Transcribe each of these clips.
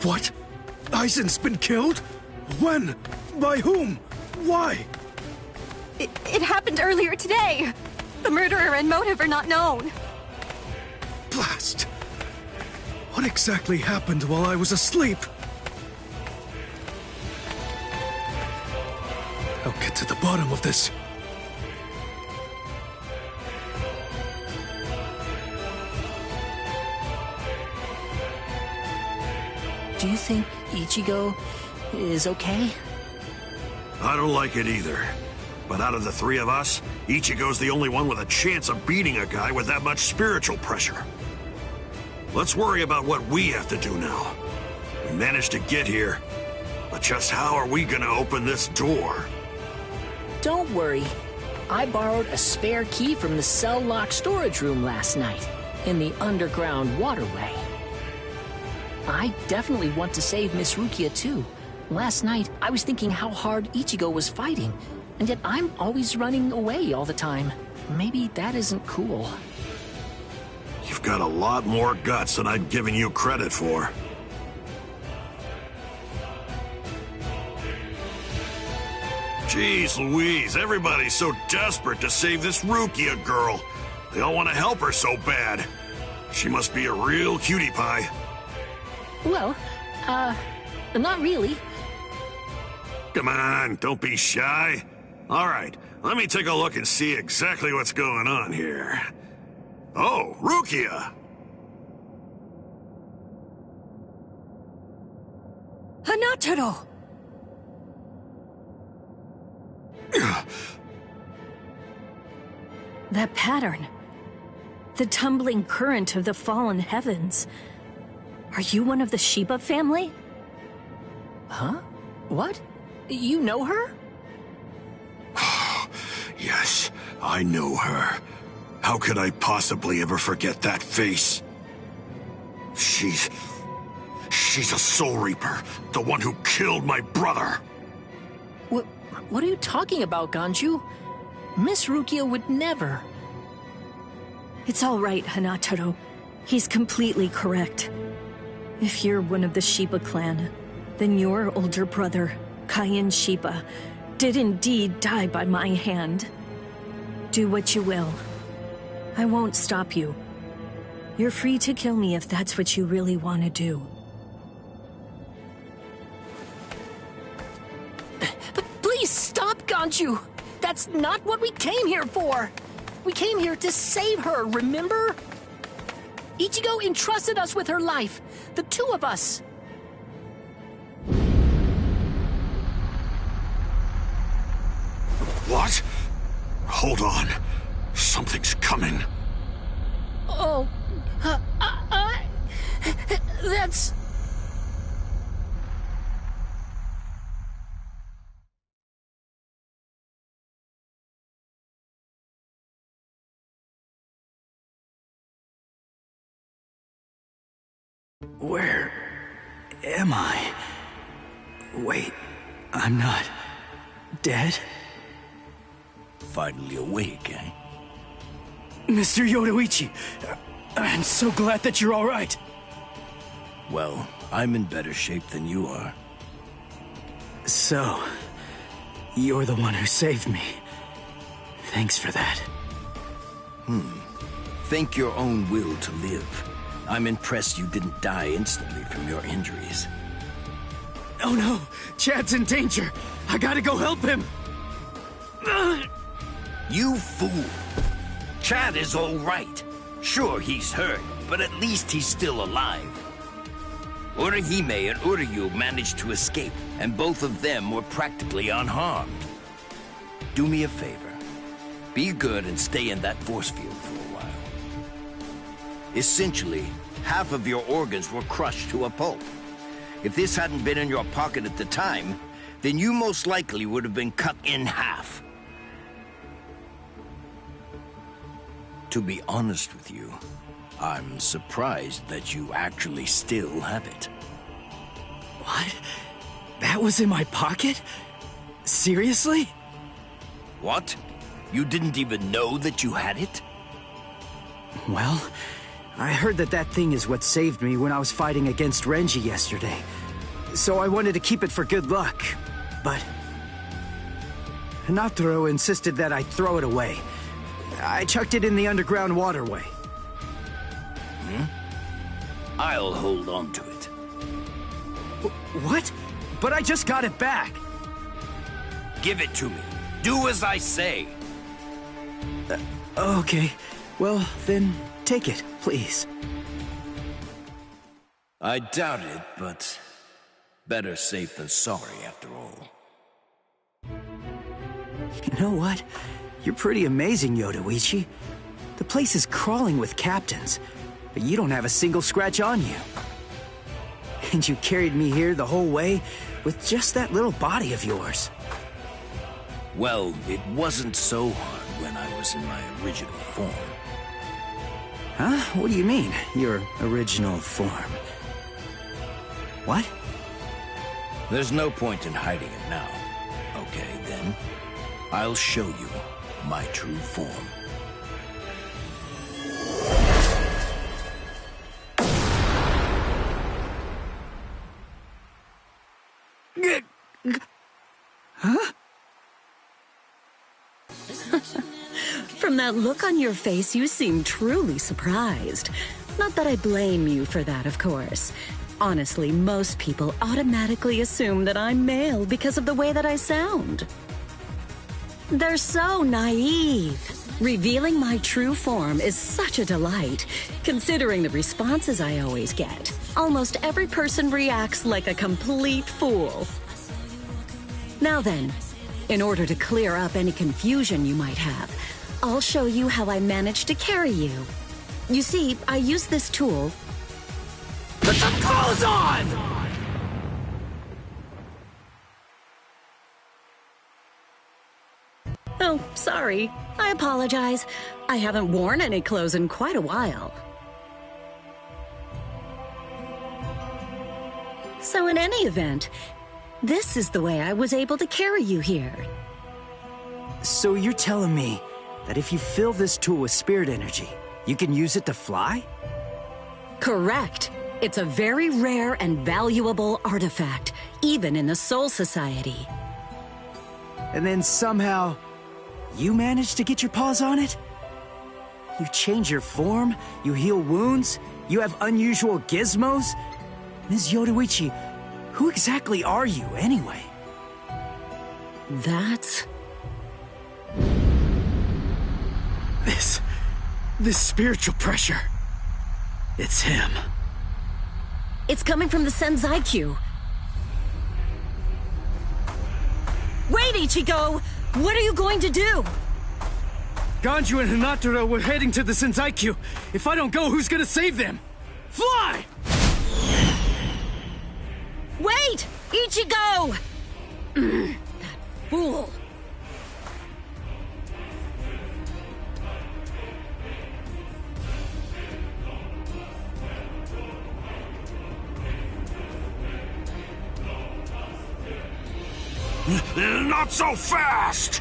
What? Aizen's been killed? When? By whom? Why? It happened earlier today. The murderer and motive are not known. Blast! What exactly happened while I was asleep? I'll get to the bottom of this. Do you think Ichigo is okay? I don't like it either. But out of the three of us, Ichigo's the only one with a chance of beating a guy with that much spiritual pressure. Let's worry about what we have to do now. We managed to get here, but just how are we gonna open this door? Don't worry. I borrowed a spare key from the cell lock storage room last night, in the underground waterway. I definitely want to save Miss Rukia too. Last night, I was thinking how hard Ichigo was fighting, and yet I'm always running away all the time. Maybe that isn't cool. You've got a lot more guts than I'd given you credit for. Jeez Louise, everybody's so desperate to save this Rukia girl. They all want to help her so bad. She must be a real cutie pie. Well, not really. Come on, don't be shy. All right, let me take a look and see exactly what's going on here. Oh, Rukia! Hanataro! That pattern. The tumbling current of the fallen heavens. Are you one of the Shiba family? Huh? What? You know her? Yes, I know her. How could I possibly ever forget that face? She's a Soul Reaper, the one who killed my brother. What are you talking about, Ganju? Miss Rukia would never. It's all right, Hanataro. He's completely correct. If you're one of the Shiba clan, then your older brother, Kaien Shiba, did indeed die by my hand. Do what you will. I won't stop you. You're free to kill me if that's what you really want to do. But please stop, Ganju! That's not what we came here for! We came here to save her, remember? Ichigo entrusted us with her life, the two of us. What? Hold on. Something's coming. Oh, that's... Where am I? Wait, I'm not dead? Finally awake, eh? Mr. Yoruichi, I'm so glad that you're all right. Well, I'm in better shape than you are. So, you're the one who saved me. Thanks for that. Think your own will to live. I'm impressed you didn't die instantly from your injuries. Oh no, Chad's in danger. I gotta go help him. You fool! Chad is all right. Sure, he's hurt, but at least he's still alive. Urahime and Uryu managed to escape, and both of them were practically unharmed. Do me a favor. Be good and stay in that force field for a while. Essentially, half of your organs were crushed to a pulp. If this hadn't been in your pocket at the time, then you most likely would have been cut in half. To be honest with you, I'm surprised that you actually still have it. What? That was in my pocket? Seriously? What? You didn't even know that you had it? Well, I heard that thing is what saved me when I was fighting against Renji yesterday. So I wanted to keep it for good luck, but Hinataro insisted that I throw it away. I chucked it in the underground waterway. I'll hold on to it. What? But I just got it back. Give it to me. Do as I say. Okay. Well, then take it, please. I doubt it, but better safe than sorry after all. You know what? You're pretty amazing, Yodoichi. The place is crawling with captains, but you don't have a single scratch on you. And you carried me here the whole way with just that little body of yours. Well, it wasn't so hard when I was in my original form. Huh? What do you mean, your original form? What? There's no point in hiding it now. Okay, then. I'll show you my true form. Huh? From that look on your face, you seem truly surprised. Not that I blame you for that, of course. Honestly, most people automatically assume that I'm male because of the way that I sound. They're so naive. Revealing my true form is such a delight, considering the responses I always get. Almost every person reacts like a complete fool. Now then, in order to clear up any confusion you might have, I'll show you how I managed to carry you. You see, I use this tool. Put some clothes on! Oh, sorry. I apologize. I haven't worn any clothes in quite a while. So in any event, this is the way I was able to carry you here. So you're telling me that if you fill this tool with spirit energy, you can use it to fly? Correct. It's a very rare and valuable artifact, even in the Soul Society. And then somehow, you managed to get your paws on it? You change your form, you heal wounds, you have unusual gizmos? Ms. Yodoichi, who exactly are you, anyway? That's... This spiritual pressure. It's him. It's coming from the Senzaikyu. Wait, Ichigo! What are you going to do? Ganju and Hinataro were heading to the Senzaikyu. If I don't go, who's gonna save them? Fly! Wait! Ichigo! That fool. Not so fast!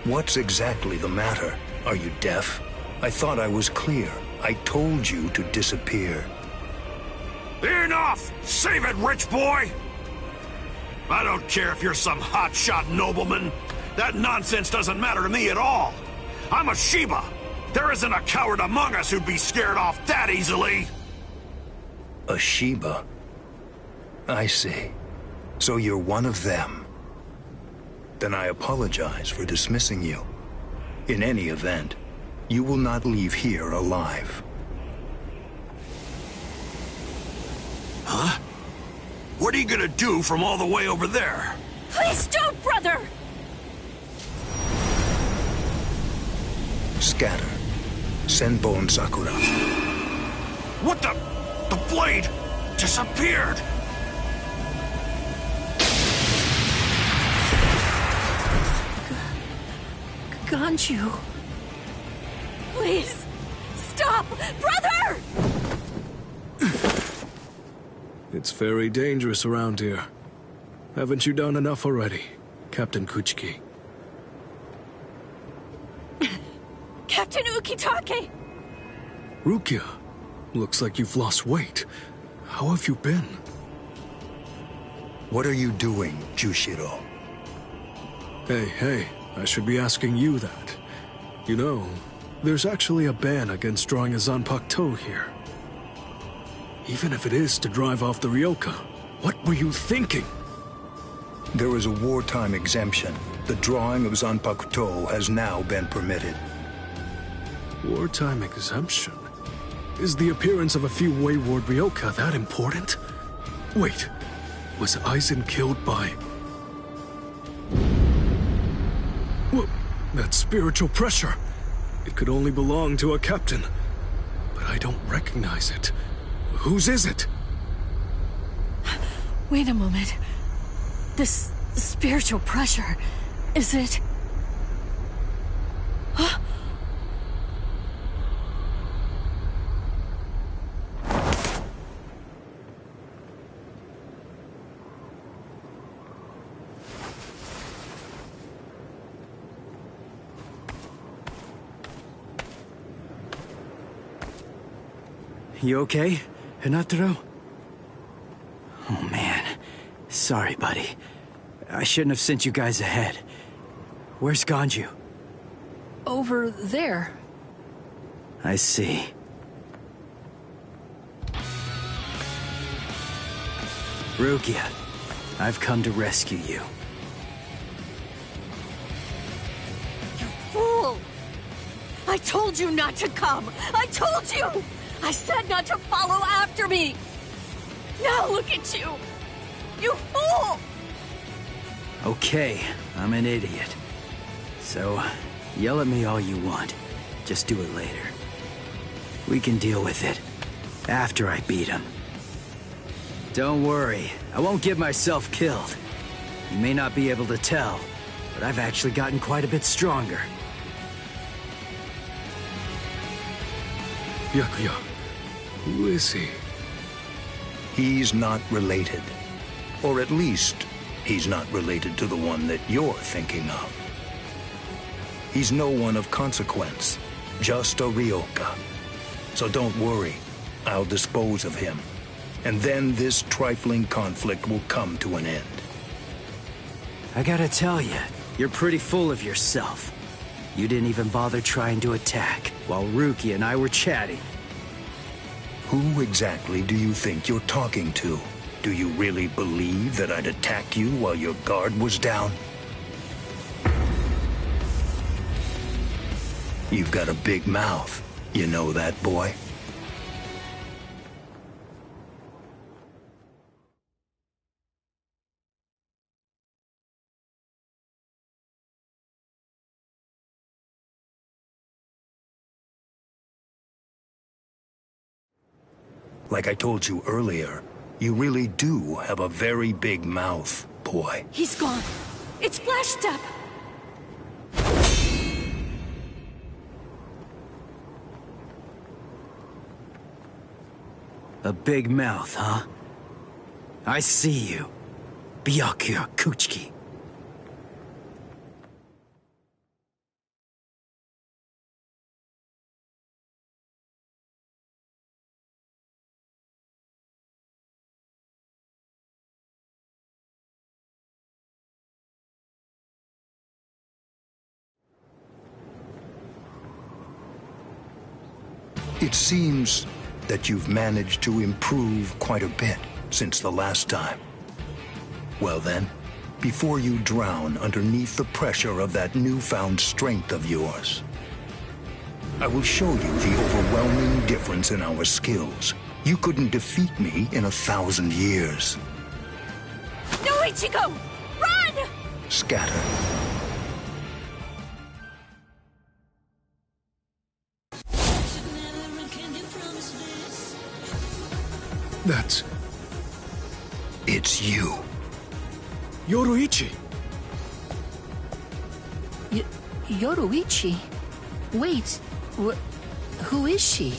What's exactly the matter? Are you deaf? I thought I was clear. I told you to disappear. Enough! Save it, rich boy! I don't care if you're some hotshot nobleman. That nonsense doesn't matter to me at all. I'm a Shiba. There isn't a coward among us who'd be scared off that easily. A Shiba? I see. So you're one of them. Then I apologize for dismissing you. In any event, you will not leave here alive. Huh? What are you gonna do from all the way over there? Please don't, brother! Scatter. Senbon Sakura. What the? The blade disappeared! Ganju. Please, stop! Brother! It's very dangerous around here. Haven't you done enough already, Captain Kuchiki? Captain Ukitake! Rukia, looks like you've lost weight. How have you been? What are you doing, Jushiro? Hey, I should be asking you that. You know, there's actually a ban against drawing a Zanpakuto here. Even if it is to drive off the Ryoka, what were you thinking? There is a wartime exemption. The drawing of Zanpakuto has now been permitted. Wartime exemption? Is the appearance of a few wayward Ryoka that important? Wait, was Aizen killed by... Whoa, that spiritual pressure. It could only belong to a captain. But I don't recognize it. Whose is it? Wait a moment. This spiritual pressure, is it... Huh? You okay, Hinataro? Oh man, sorry buddy. I shouldn't have sent you guys ahead. Where's Ganju? Over there. I see. Rukia, I've come to rescue you. You fool! I told you not to come! I told you! I said not to follow after me! Now look at you! You fool! Okay, I'm an idiot. So, yell at me all you want. Just do it later. We can deal with it after I beat him. Don't worry, I won't get myself killed. You may not be able to tell, but I've actually gotten quite a bit stronger. Byakuya, who is he? He's not related. Or at least, he's not related to the one that you're thinking of. He's no one of consequence, just a Ryoka. So don't worry, I'll dispose of him. And then this trifling conflict will come to an end. I gotta tell you, you're pretty full of yourself. You didn't even bother trying to attack, while Rukia and I were chatting. Who exactly do you think you're talking to? Do you really believe that I'd attack you while your guard was down? You've got a big mouth. You know that, boy? Like I told you earlier, you really do have a very big mouth, boy. He's gone. It's Flash Step. A big mouth, huh? I see you. Byakuya Kuchiki. It seems that you've managed to improve quite a bit since the last time. Well then, before you drown underneath the pressure of that newfound strength of yours, I will show you the overwhelming difference in our skills. You couldn't defeat me in 1,000 years. No, Ichigo! Run! Scatter. That's... It's you. Yoruichi! Yoruichi? Wait, who is she?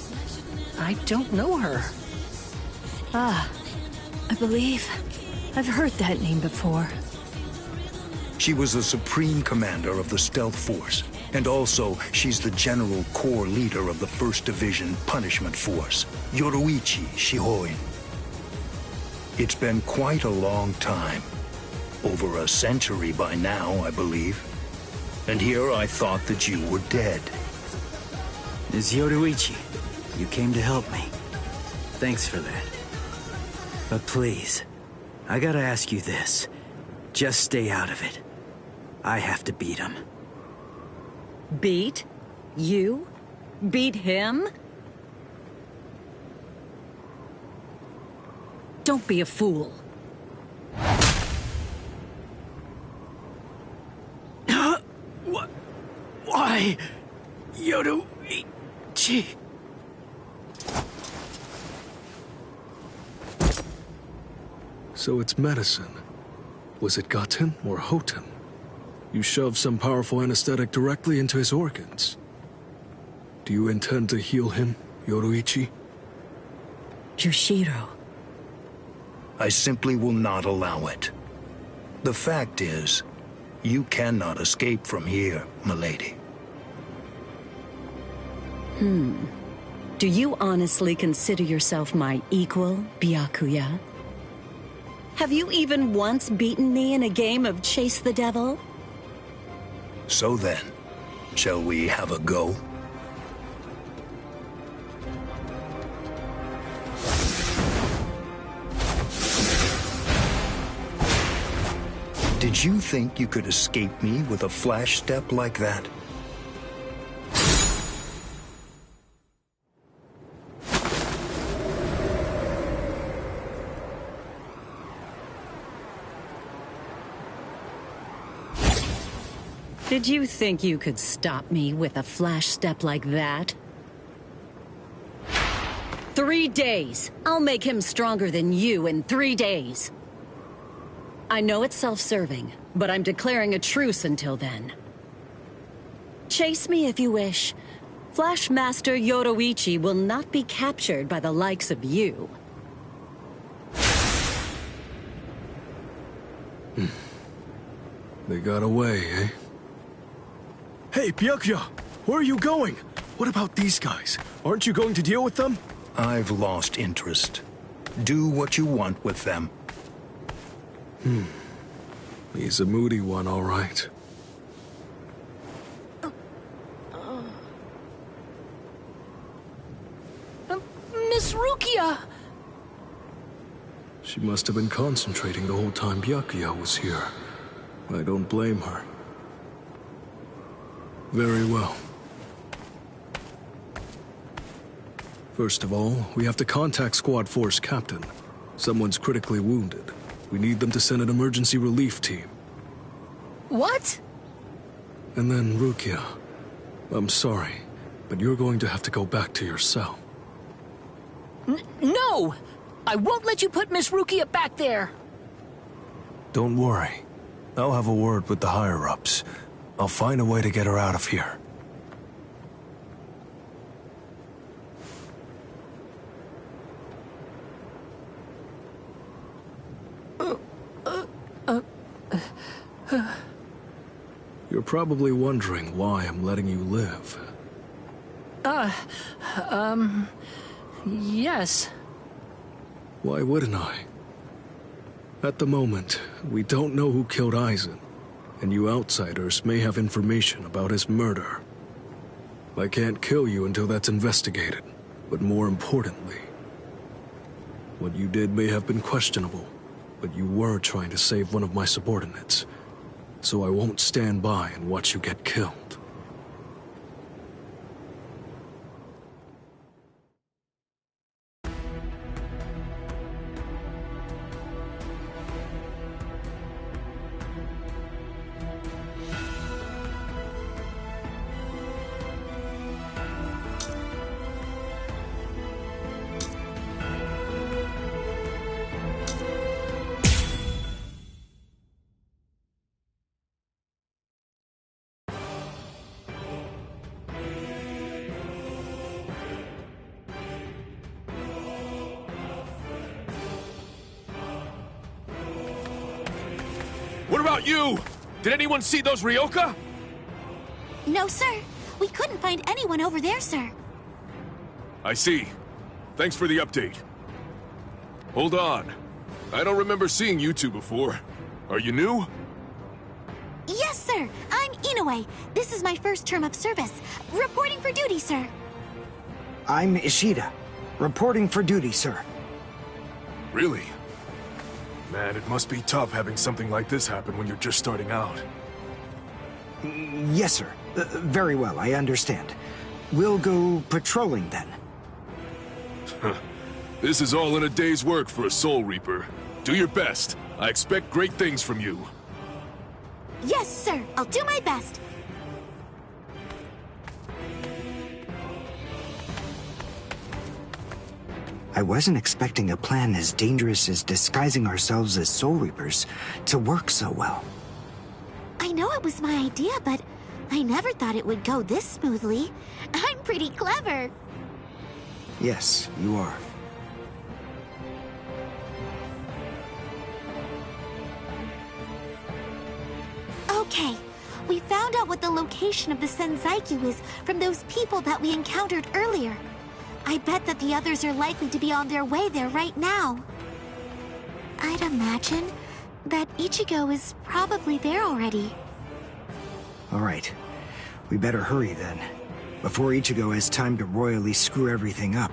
I don't know her. Ah, I believe I've heard that name before. She was the supreme commander of the Stealth Force, And also, she's the general core leader of the 1st Division Punishment Force, Yoruichi Shihoin. It's been quite a long time. Over a century by now, I believe. And here I thought that you were dead. Ms. Yoruichi, you came to help me. Thanks for that. But please, I gotta ask you this. Just stay out of it. I have to beat him. Beat? You? Beat him? Don't be a fool. What? Why? Yoruichi. So it's medicine. Was it Gaten or Hoten? You shoved some powerful anesthetic directly into his organs. Do you intend to heal him, Yoruichi? Yoshiro. I simply will not allow it. The fact is, you cannot escape from here, milady. Do you honestly consider yourself my equal, Byakuya? Have you even once beaten me in a game of Chase the Devil? So then, shall we have a go? Did you think you could escape me with a flash step like that? Did you think you could stop me with a flash step like that? 3 days. I'll make him stronger than you in 3 days. I know it's self-serving, but I'm declaring a truce until then. Chase me if you wish. Flash Master Yoruichi will not be captured by the likes of you. They got away, eh? Hey, Byakuya! Where are you going? What about these guys? Aren't you going to deal with them? I've lost interest. Do what you want with them. He's a moody one, all right. Miss Rukia! She must have been concentrating the whole time Byakuya was here. I don't blame her. Very well. First of all, we have to contact Squad Force Captain. Someone's critically wounded. We need them to send an emergency relief team. What? And then, Rukia, I'm sorry, but you're going to have to go back to your cell. No! I won't let you put Miss Rukia back there! Don't worry. I'll have a word with the higher-ups. I'll find a way to get her out of here. You're probably wondering why I'm letting you live. Yes. Why wouldn't I? At the moment, we don't know who killed Aizen, and you outsiders may have information about his murder. I can't kill you until that's investigated, but more importantly, what you did may have been questionable, but you were trying to save one of my subordinates, so I won't stand by and watch you get killed. What about you? Did anyone see those Ryoka? 「 Did anyone see those Ryoka? No, sir. We couldn't find anyone over there, sir. I see. Thanks for the update. Hold on. I don't remember seeing you two before. Are you new? Yes, sir. I'm Inoue. This is my first term of service. Reporting for duty, sir. I'm Ishida. Reporting for duty, sir. Really? Man, it must be tough having something like this happen when you're just starting out. Yes, sir. Very well, I understand. We'll go patrolling then. This is all in a day's work for a Soul Reaper. Do your best. I expect great things from you. Yes, sir. I'll do my best. I wasn't expecting a plan as dangerous as disguising ourselves as Soul Reapers to work so well. I know it was my idea, but I never thought it would go this smoothly. I'm pretty clever. Yes, you are. Okay, we found out what the location of the Senzaikyu is from those people that we encountered earlier. I bet that the others are likely to be on their way there right now. I'd imagine that Ichigo is probably there already. All right. We better hurry then, before Ichigo has time to royally screw everything up.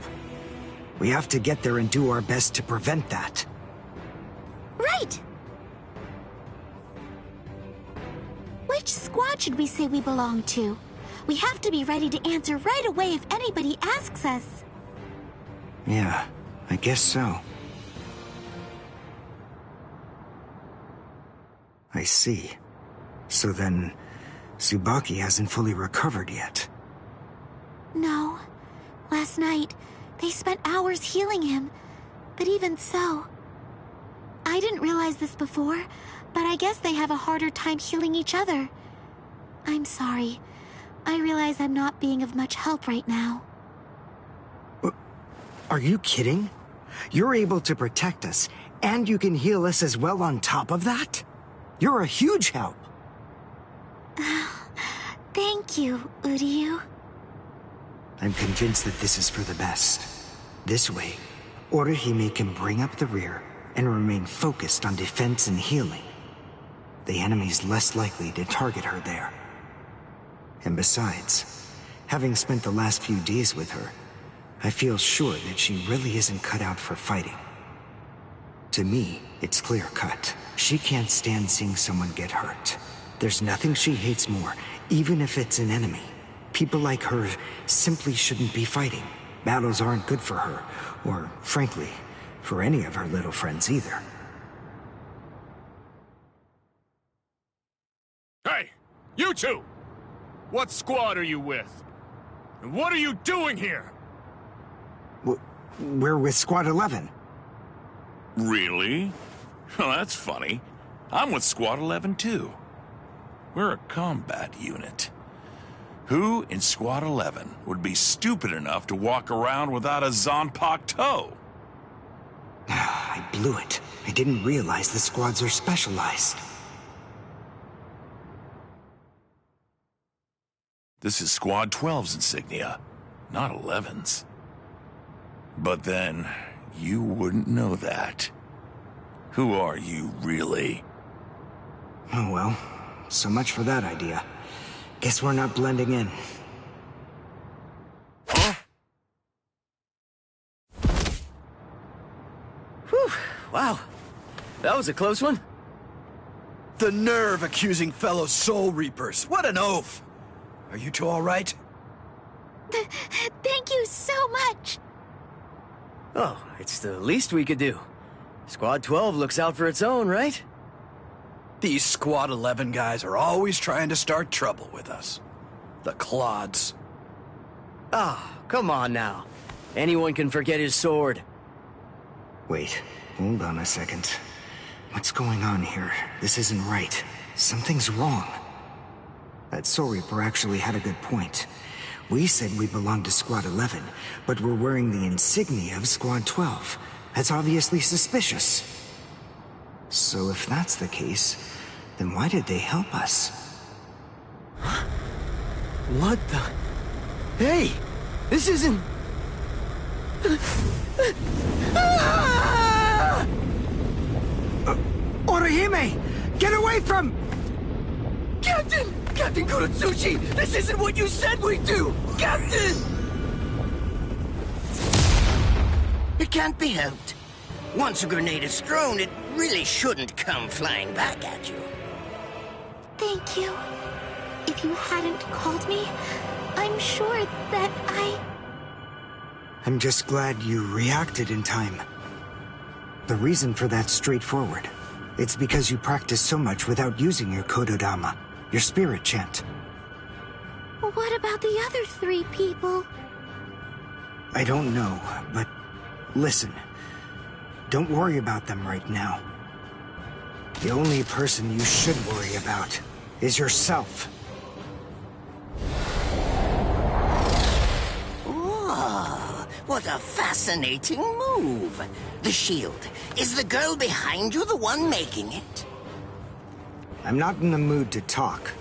We have to get there and do our best to prevent that. Right! Which squad should we say we belong to? We have to be ready to answer right away if anybody asks us. Yeah, I guess so. I see. So then, Tsubaki hasn't fully recovered yet. No. Last night, they spent hours healing him. But even so... I didn't realize this before, but I guess they have a harder time healing each other. I'm sorry. I realize I'm not being of much help right now. Are you kidding? You're able to protect us, and you can heal us as well on top of that? You're a huge help. Thank you, Uryu. I'm convinced that this is for the best. This way, Orihime can bring up the rear and remain focused on defense and healing. The enemy's less likely to target her there. And besides, having spent the last few days with her, I feel sure that she really isn't cut out for fighting. To me, it's clear-cut. She can't stand seeing someone get hurt. There's nothing she hates more, even if it's an enemy. People like her simply shouldn't be fighting. Battles aren't good for her, or, frankly, for any of her little friends either. Hey, you two! What squad are you with? And what are you doing here? We're with Squad 11. Really? Well, that's funny. I'm with Squad 11 too. We're a combat unit. Who in Squad 11 would be stupid enough to walk around without a Zanpakuto toe? I blew it. I didn't realize the squads are specialized. This is Squad 12's insignia, not 11's. But then, you wouldn't know that. Who are you, really? Oh well, so much for that idea. Guess we're not blending in. Huh? Whew, wow. That was a close one. The nerve accusing fellow Soul Reapers. What an oaf! Are you two all right? Thank you so much. Oh, it's the least we could do. Squad 12 looks out for its own, right? These Squad 11 guys are always trying to start trouble with us. The clods. Ah, come on now. Anyone can forget his sword. Wait, hold on a second. What's going on here? This isn't right. Something's wrong. That Soul Reaper actually had a good point. We said we belonged to Squad 11, but we're wearing the insignia of Squad 12. That's obviously suspicious. So if that's the case, then why did they help us? What the... Hey! This isn't... Orihime! Get away from... Captain! Captain Kurotsuchi! This isn't what you said we'd do! Captain! It can't be helped. Once a grenade is thrown, it really shouldn't come flying back at you. Thank you. If you hadn't called me, I'm sure that I'm just glad you reacted in time. The reason for that's straightforward. It's because you practice so much without using your Kododama, your spirit chant. What about the other 3 people? I don't know, but listen. Don't worry about them right now. The only person you should worry about is yourself. Oh, what a fascinating move. The shield. Is the girl behind you the one making it? I'm not in the mood to talk.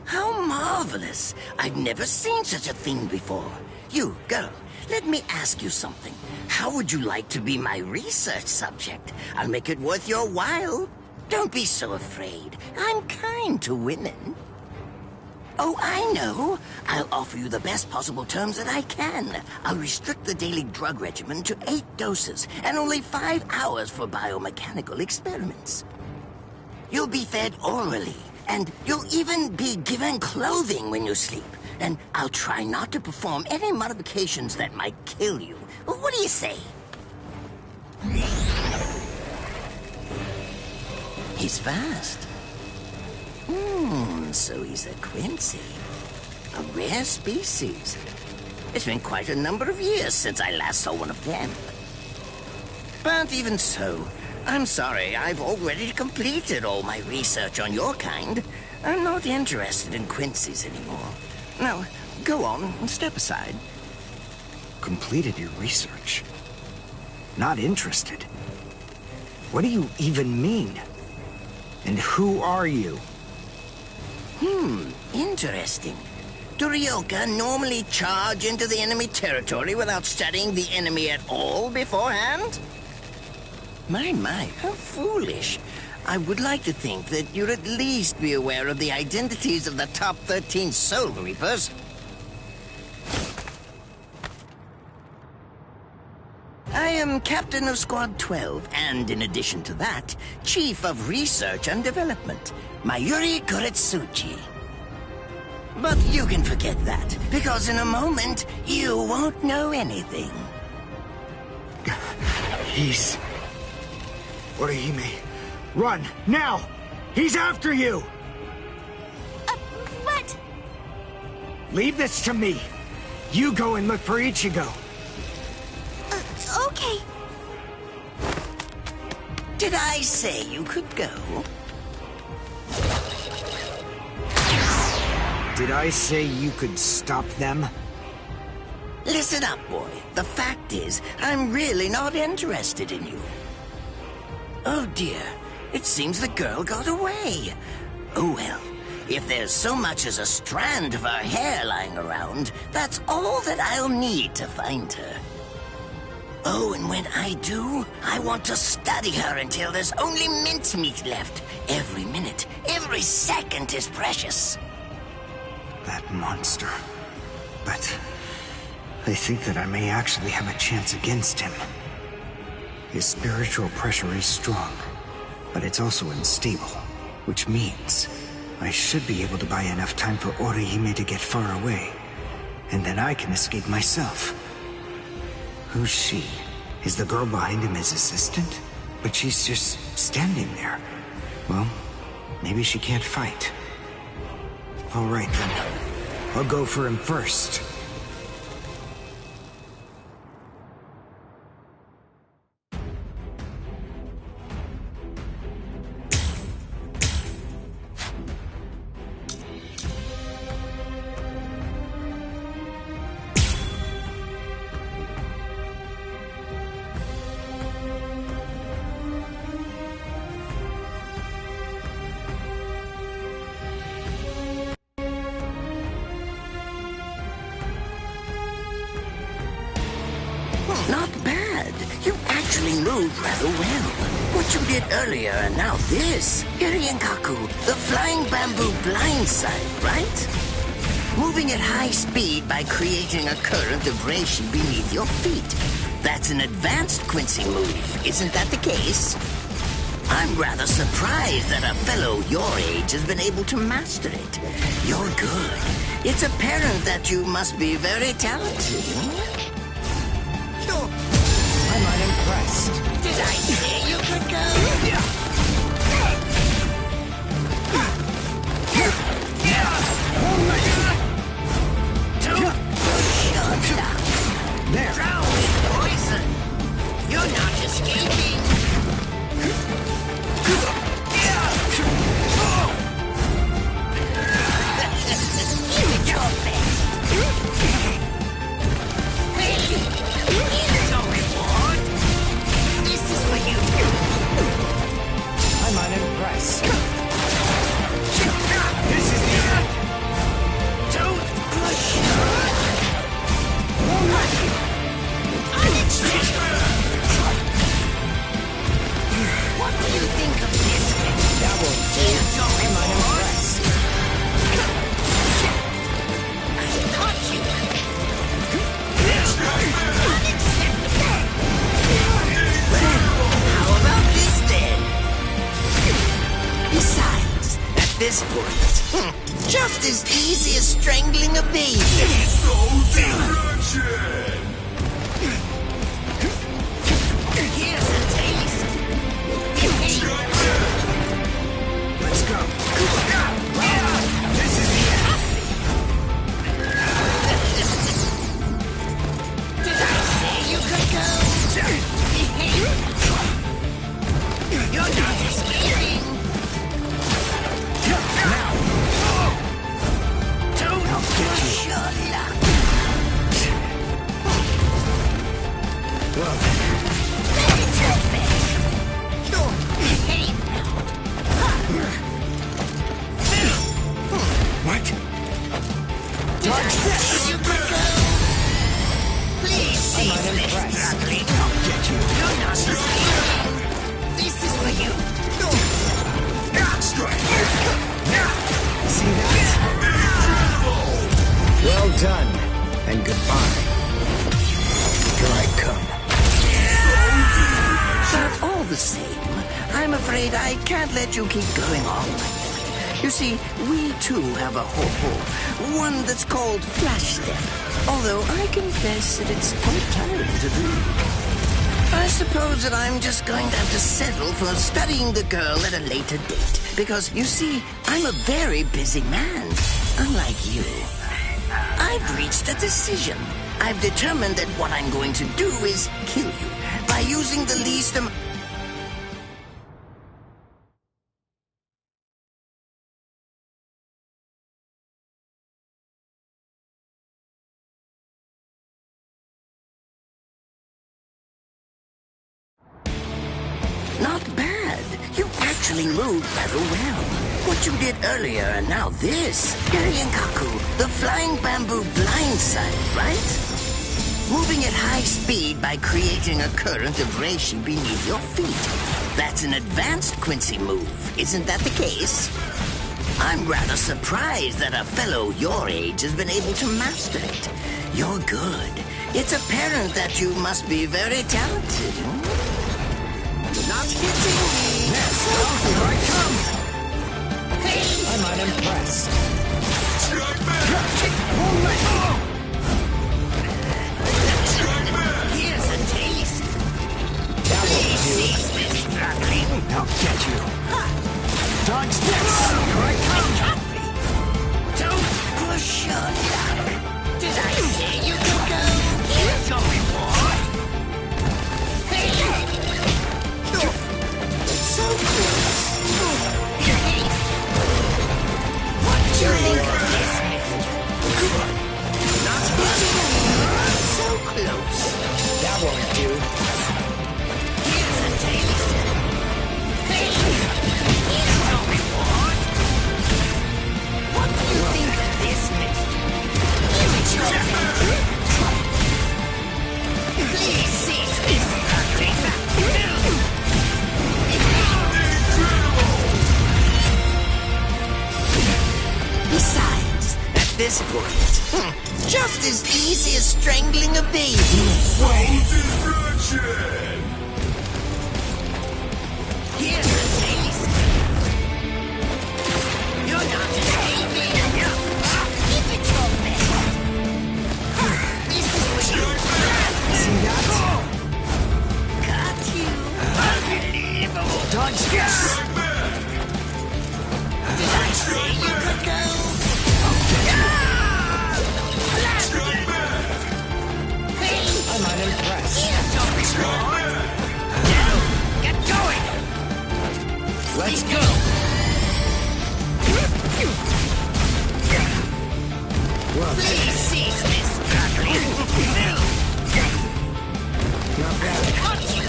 How marvelous. I've never seen such a thing before. You, girl, let me ask you something. How would you like to be my research subject? I'll make it worth your while. Don't be so afraid. I'm kind to women. Oh, I know. I'll offer you the best possible terms that I can. I'll restrict the daily drug regimen to 8 doses and only 5 hours for biomechanical experiments. You'll be fed orally, and you'll even be given clothing when you sleep. And I'll try not to perform any modifications that might kill you. Well, what do you say? He's fast. So he's a Quincy. A rare species. It's been quite a number of years since I last saw one of them. But even so, I'm sorry, I've already completed all my research on your kind. I'm not interested in Quincy's anymore. Now, go on and step aside. Completed your research? Not interested? What do you even mean? And who are you? Interesting. Do Ryoka normally charge into the enemy territory without studying the enemy at all beforehand? My, how foolish. I would like to think that you'd at least be aware of the identities of the top 13 Soul Reapers. I am Captain of Squad 12, and in addition to that, Chief of Research and Development, Mayuri Kuretsuchi. But you can forget that, because in a moment, you won't know anything. He's... Orihime, run, now! He's after you! But... Leave this to me. You go and look for Ichigo. Okay. Did I say you could go? Did I say you could stop them? Listen up, boy. The fact is, I'm really not interested in you. Oh dear, it seems the girl got away. Oh well, if there's so much as a strand of her hair lying around, that's all that I'll need to find her. Oh, and when I do, I want to study her until there's only mincemeat left. Every minute, every second is precious. That monster. But I think that I may actually have a chance against him. His spiritual pressure is strong, but it's also unstable, which means I should be able to buy enough time for Orihime to get far away, and then I can escape myself. Who's she? Is the girl behind him his assistant? But she's just standing there. Well, maybe she can't fight. All right then. I'll go for him first. actually moved rather well. What you did earlier and now this. Hiryankaku, the flying bamboo blindside, right? Moving at high speed by creating a current of reishi beneath your feet. That's an advanced Quincy move, isn't that the case? I'm rather surprised that a fellow your age has been able to master it. You're good. It's apparent that you must be very talented. I'm unimpressed. Did I say you could go? There. Drown in poison. You're not escaping. Give it your best. Hey, here's your reward. This is for you. I'm unimpressed. This is the end. Don't push. What do you think of this? That will do. I'm unimpressed. I caught you. Unacceptable. Well, how about this then? Besides, at this point, just as easy as strangling a baby. Here's a taste. Let's go. This is the end. Did I say you could go? You're not escaping. Now. Don't push your luck. Well, It's your best. Hey, what? did I say you could go? Please I'm cease this unimpressed. struggling. I'll get you. You're not escaping. This is for you. See that? Well done, and goodbye. Here I come. But all the same, I'm afraid I can't let you keep going on like that. You see, we too have a ho-ho. One that's called Flash Step. Although I confess that it's quite tiring to do. I suppose that I'm just going to have to settle for studying the girl at a later date. Because, you see, I'm a very busy man, unlike you. I've reached a decision. I've determined that what I'm going to do is kill you by using the least Not bad. You actually moved rather well. What you did earlier and now this. Hiryankaku, the flying bamboo blindside, right? Moving at high speed by creating a current of reishi beneath your feet. That's an advanced Quincy move, isn't that the case? I'm rather surprised that a fellow your age has been able to master it. You're good. It's apparent that you must be very talented. Not hitting me. Yes, here I come. Hey! I'm unimpressed. Here's a taste. That will Please do. cease this struggling. I'll get you. Dodge this. Here I come. Don't push your luck. Did I say you could go? Here's your reward. Hey! So close. Hey! What do you think of this, mister? this point. Just as easy as strangling a baby. Destruction! Here's a taste. You're not a baby. Give it your best. This is what you see that? Got you. Unbelievable. Dodge this. Did I say you could go? Hey! I'm unimpressed. Don't be strong. Get going. Let's go. Well, Please seize this. not bad. Got you.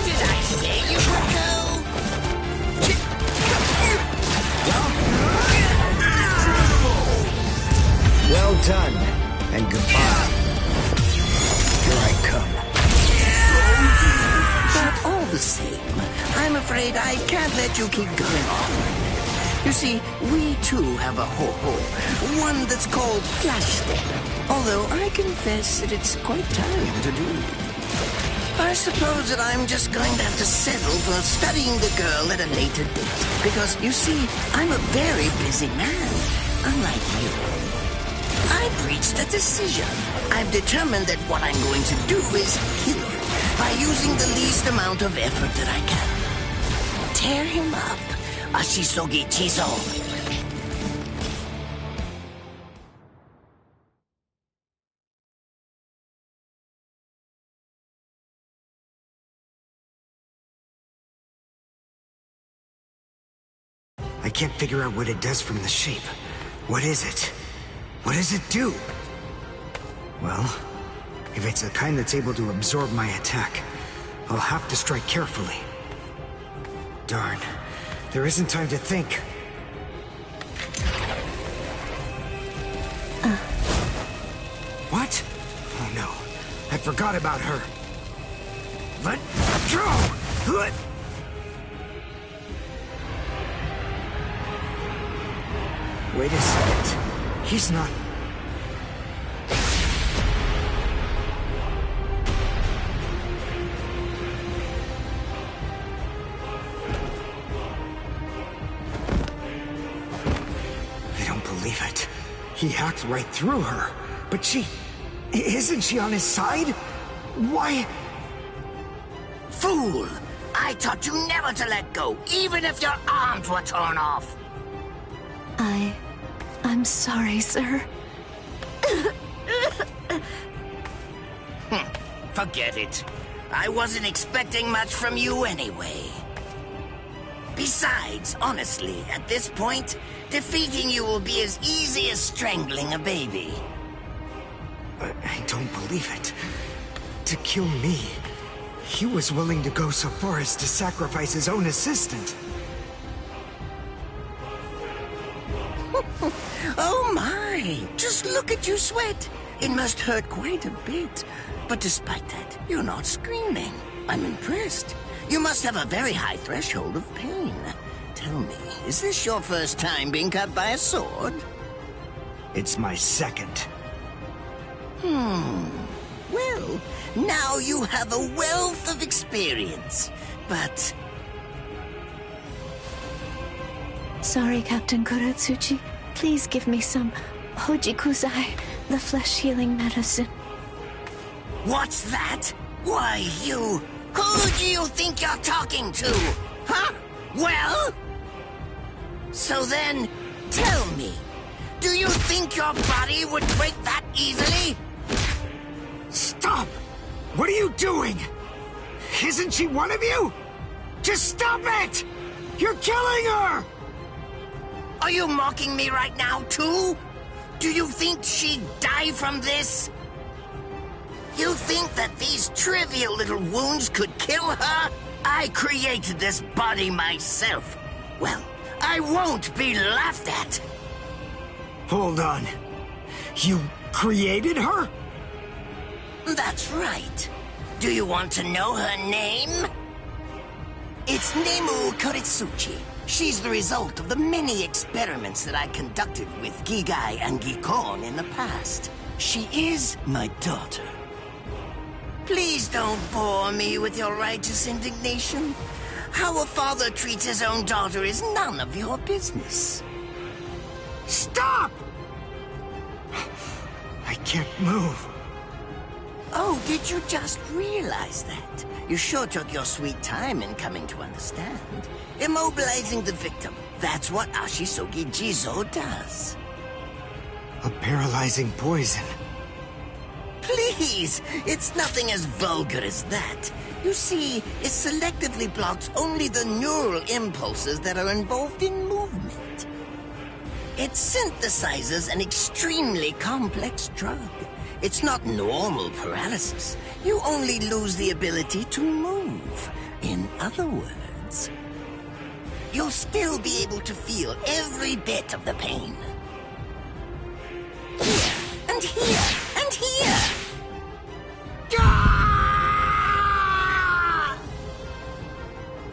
Did I say you could go? Well done, and goodbye. Here I come. But all the same, I'm afraid I can't let you keep going on. You see, we too have a ho-ho, one that's called Flash Step. Although I confess that it's quite tiring to do. I suppose that I'm just going to have to settle for studying the girl at a later date. Because, you see, I'm a very busy man, unlike you. I've reached a decision. I've determined that what I'm going to do is kill him by using the least amount of effort that I can. Tear him up. Ashisogi Chizo. I can't figure out what it does from the shape. What is it? What does it do? Well, if it's the kind that's able to absorb my attack, I'll have to strike carefully. Darn, there isn't time to think. What? Oh no, I forgot about her. Let go! Wait a second. He's not... I don't believe it. He hacked right through her. But she... Isn't she on his side? Why... Fool! I taught you never to let go, even if your arms were torn off. I'm sorry, sir. Forget it. I wasn't expecting much from you anyway. Besides, honestly, at this point, defeating you will be as easy as strangling a baby. I don't believe it. To kill me, he was willing to go so far as to sacrifice his own assistant. Oh my! Just look at you sweat. It must hurt quite a bit. But despite that, you're not screaming. I'm impressed. You must have a very high threshold of pain. Tell me, is this your first time being cut by a sword? It's my second. Well, now you have a wealth of experience. But... Sorry, Captain Kuratsuchi. Please give me some Hojikuzai, the flesh-healing medicine. What's that? Why, you... Who do you think you're talking to? Huh? Well? So then, tell me, do you think your body would break that easily? Stop! What are you doing? Isn't she one of you? Just stop it! You're killing her! Are you mocking me right now, too? Do you think she'd die from this? You think that these trivial little wounds could kill her? I created this body myself. Well, I won't be laughed at. Hold on. You created her? That's right. Do you want to know her name? It's Nemu Kuritsuchi. She's the result of the many experiments that I conducted with Gigai and Gikon in the past. She is my daughter. Please don't bore me with your righteous indignation. How a father treats his own daughter is none of your business. Stop! I can't move. Oh, did you just realize that? You sure took your sweet time in coming to understand. Immobilizing the victim. That's what Ashisogi Jizo does. A paralyzing poison. Please! It's nothing as vulgar as that. You see, it selectively blocks only the neural impulses that are involved in movement. It synthesizes an extremely complex drug. It's not normal paralysis. You only lose the ability to move. In other words, you'll still be able to feel every bit of the pain. Here, and here, and here!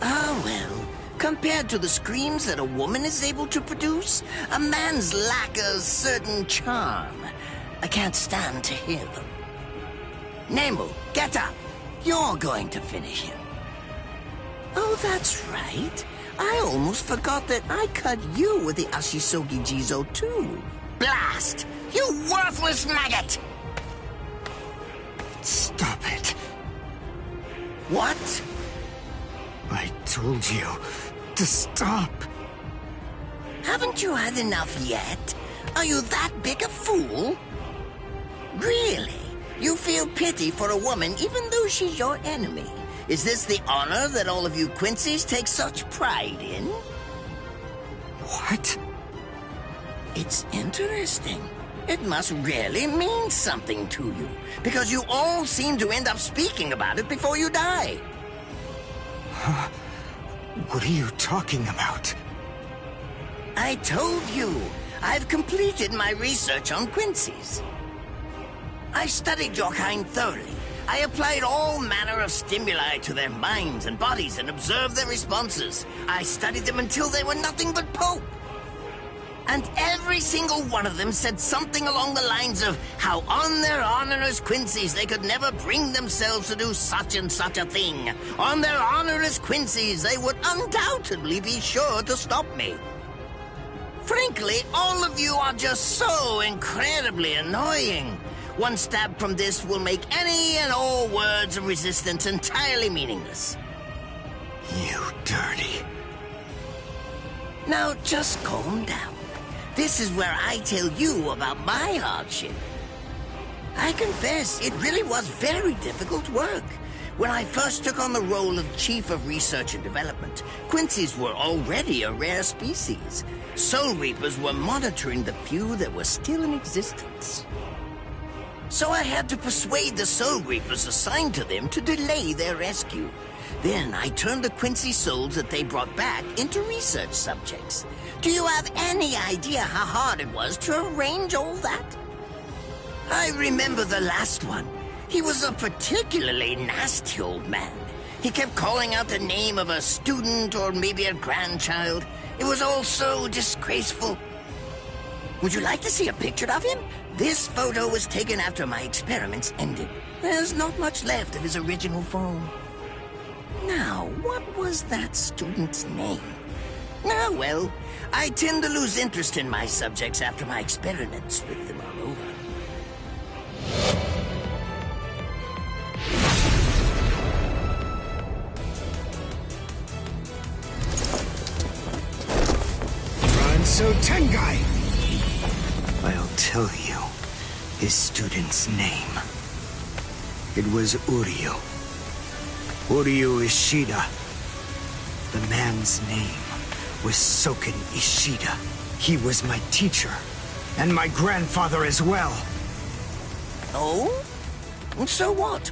Ah, well, compared to the screams that a woman is able to produce, a man's lack a certain charm. I can't stand to hear them. Nemu, get up. You're going to finish him. Oh, that's right. I almost forgot that I cut you with the Ashisogi Jizo too. Blast! You worthless maggot! Stop it. What? I told you to stop. Haven't you had enough yet? Are you that big a fool? Really? You feel pity for a woman even though she's your enemy? Is this the honor that all of you Quincy's take such pride in? What? It's interesting. It must really mean something to you, because you all seem to end up speaking about it before you die. Huh? What are you talking about? I told you, I've completed my research on Quincy's. I studied your kind thoroughly. I applied all manner of stimuli to their minds and bodies and observed their responses. I studied them until they were nothing but pulp. And every single one of them said something along the lines of how on their honor as Quincy's they could never bring themselves to do such and such a thing. On their honor as Quincy's they would undoubtedly be sure to stop me. Frankly, all of you are just so incredibly annoying. One stab from this will make any and all words of resistance entirely meaningless. You dirty. Now just calm down. This is where I tell you about my hardship. I confess, it really was very difficult work. When I first took on the role of Chief of Research and Development, Quincy's were already a rare species. Soul Reapers were monitoring the few that were still in existence. So I had to persuade the Soul Reapers assigned to them to delay their rescue. Then I turned the Quincy souls that they brought back into research subjects. Do you have any idea how hard it was to arrange all that? I remember the last one. He was a particularly nasty old man. He kept calling out the name of a student or maybe a grandchild. It was all so disgraceful. Would you like to see a picture of him? This photo was taken after my experiments ended. There's not much left of his original form. Now, what was that student's name? Ah, well, I tend to lose interest in my subjects after my experiments with them are over. Ranso Tengai! I'll tell you his student's name. It was Uryu. Uryu Ishida. The man's name was Soken Ishida. He was my teacher, and my grandfather as well. Oh? So what?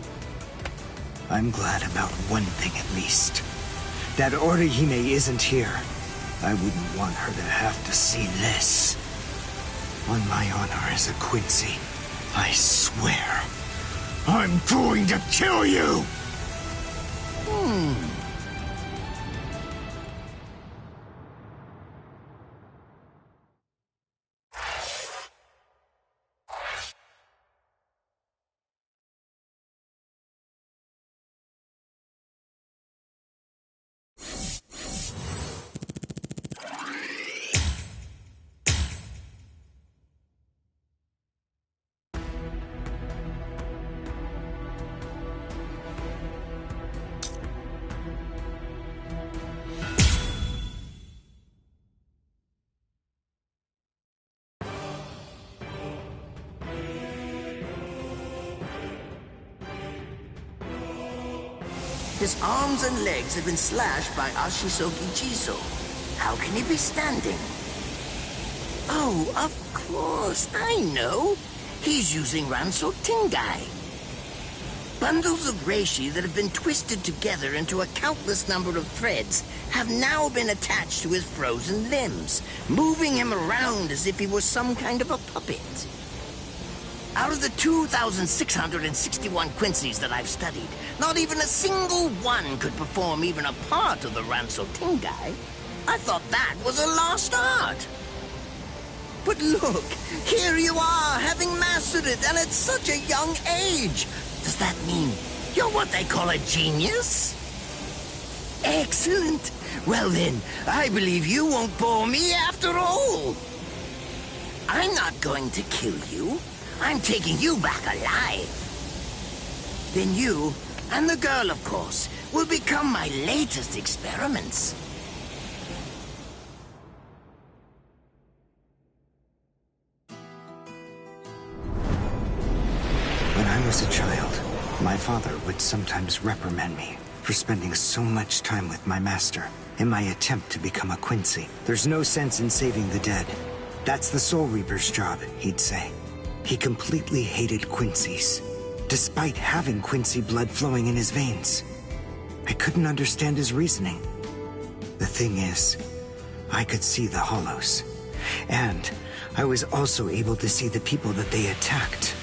I'm glad about one thing at least. That Orihime isn't here. I wouldn't want her to have to see this. On my honor as a Quincy, I swear, I'm going to kill you! his arms and legs have been slashed by Ashisoki Jiso. How can he be standing? Oh, of course, I know. He's using Ranso Tingai. Bundles of reishi that have been twisted together into a countless number of threads have now been attached to his frozen limbs, moving him around as if he was some kind of a puppet. Out of the 2,661 Quincy's that I've studied, not even a single one could perform even a part of the Ranso Tingai. I thought that was a lost art. But look, here you are, having mastered it, and at such a young age. Does that mean you're what they call a genius? Excellent. Well then, I believe you won't bore me after all. I'm not going to kill you. I'm taking you back alive. Then you, and the girl, of course, will become my latest experiments. When I was a child, my father would sometimes reprimand me for spending so much time with my master in my attempt to become a Quincy. There's no sense in saving the dead. That's the Soul Reaper's job, he'd say. He completely hated Quincy's, despite having Quincy blood flowing in his veins. I couldn't understand his reasoning. The thing is, I could see the hollows, and I was also able to see the people that they attacked.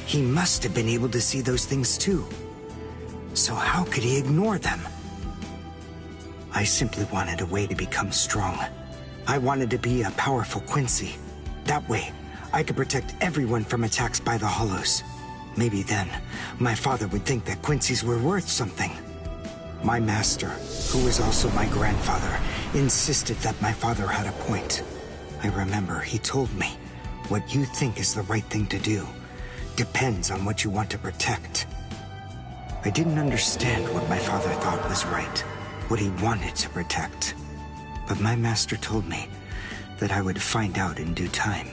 He must have been able to see those things too. So how could he ignore them? I simply wanted a way to become strong. I wanted to be a powerful Quincy. That way, I could protect everyone from attacks by the hollows. Maybe then, my father would think that Quincy's were worth something. My master, who was also my grandfather, insisted that my father had a point. I remember he told me, what you think is the right thing to do depends on what you want to protect. I didn't understand what my father thought was right, what he wanted to protect. But my master told me that I would find out in due time.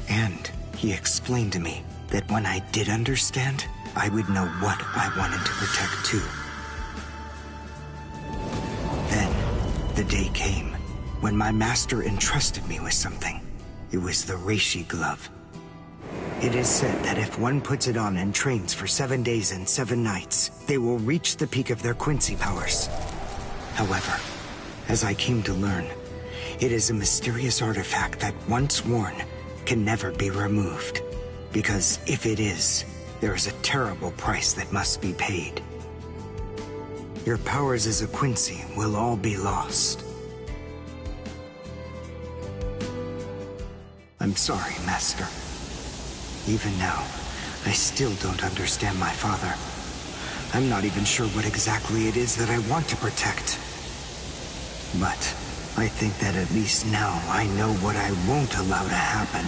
And he explained to me that when I did understand, I would know what I wanted to protect too. Then, the day came when my master entrusted me with something. It was the reishi glove. It is said that if one puts it on and trains for 7 days and 7 nights, they will reach the peak of their Quincy powers. However, as I came to learn, it is a mysterious artifact that once worn can never be removed. Because if it is, there is a terrible price that must be paid. Your powers as a Quincy will all be lost. I'm sorry, Master. Even now, I still don't understand my father. I'm not even sure what exactly it is that I want to protect. But I think that at least now I know what I won't allow to happen.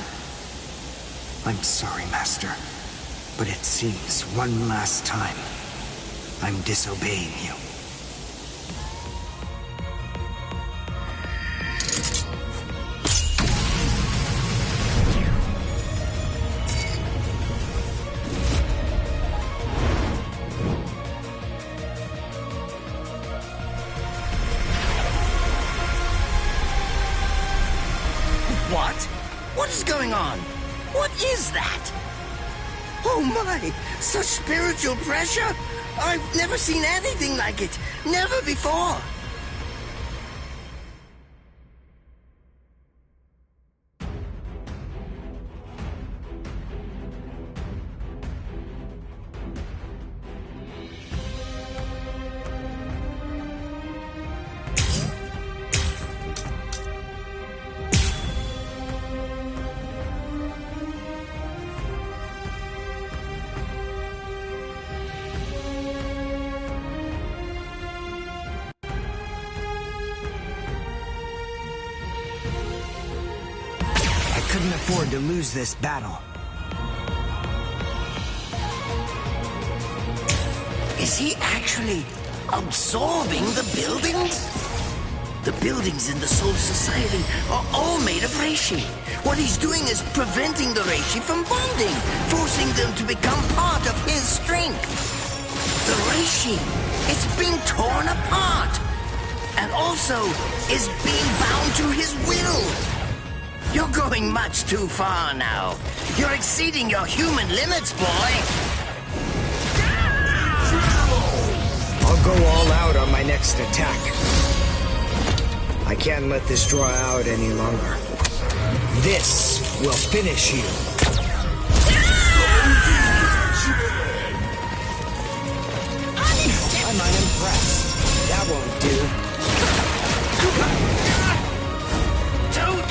I'm sorry, Master, but it seems one last time I'm disobeying you. What? What is going on? What is that? Oh my! Such spiritual pressure? I've never seen anything like it. Never before. Couldn't afford to lose this battle. Is he actually absorbing the buildings? The buildings in the Soul Society are all made of reishi. What he's doing is preventing the reishi from bonding, forcing them to become part of his strength. The reishi It's being torn apart. And also is being bound to his will. You're going much too far now. You're exceeding your human limits, boy. I'll go all out on my next attack. I can't let this draw out any longer. This will finish you. I'm unimpressed. That won't do.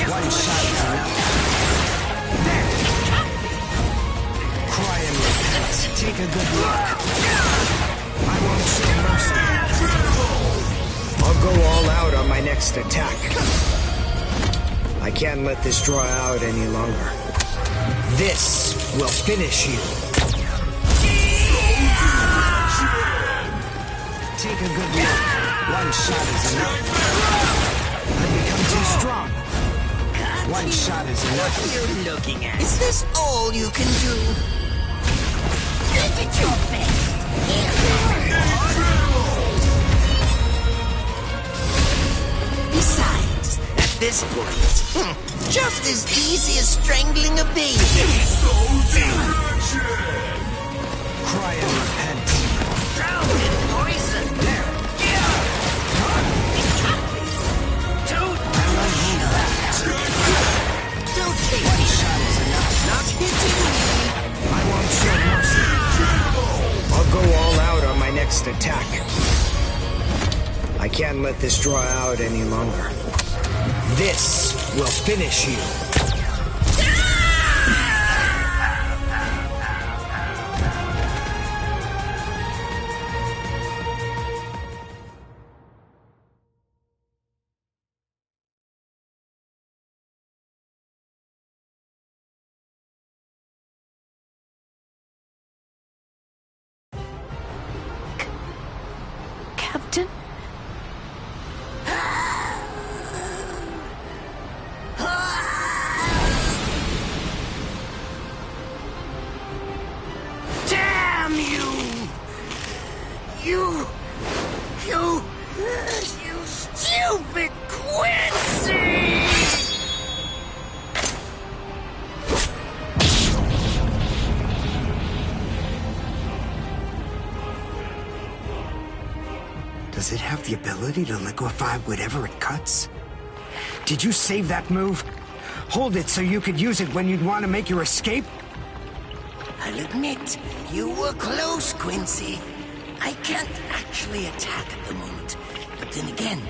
One shot is enough. There! Cry and repent. Take a good look. I won't show mercy. I'll go all out on my next attack. I can't let this draw out any longer. This will finish you. Take a good look. One shot is enough. I've become too strong. One shot is enough. What are you looking at? Is this all you can do? Give it your best. Besides, at this point, just as easy as strangling a baby. Cry and repent. Drowned in poison. There. Don't take one shot is enough. Not hitting me. I won't show mercy. I'll go all out on my next attack. I can't let this draw out any longer. This will finish you. Captain? Damn you! You stupid Quincy! Does it have the ability to liquefy whatever it cuts? Did you save that move? Hold it so you could use it when you'd want to make your escape? I'll admit, you were close, Quincy. I can't actually attack at the moment. But then again,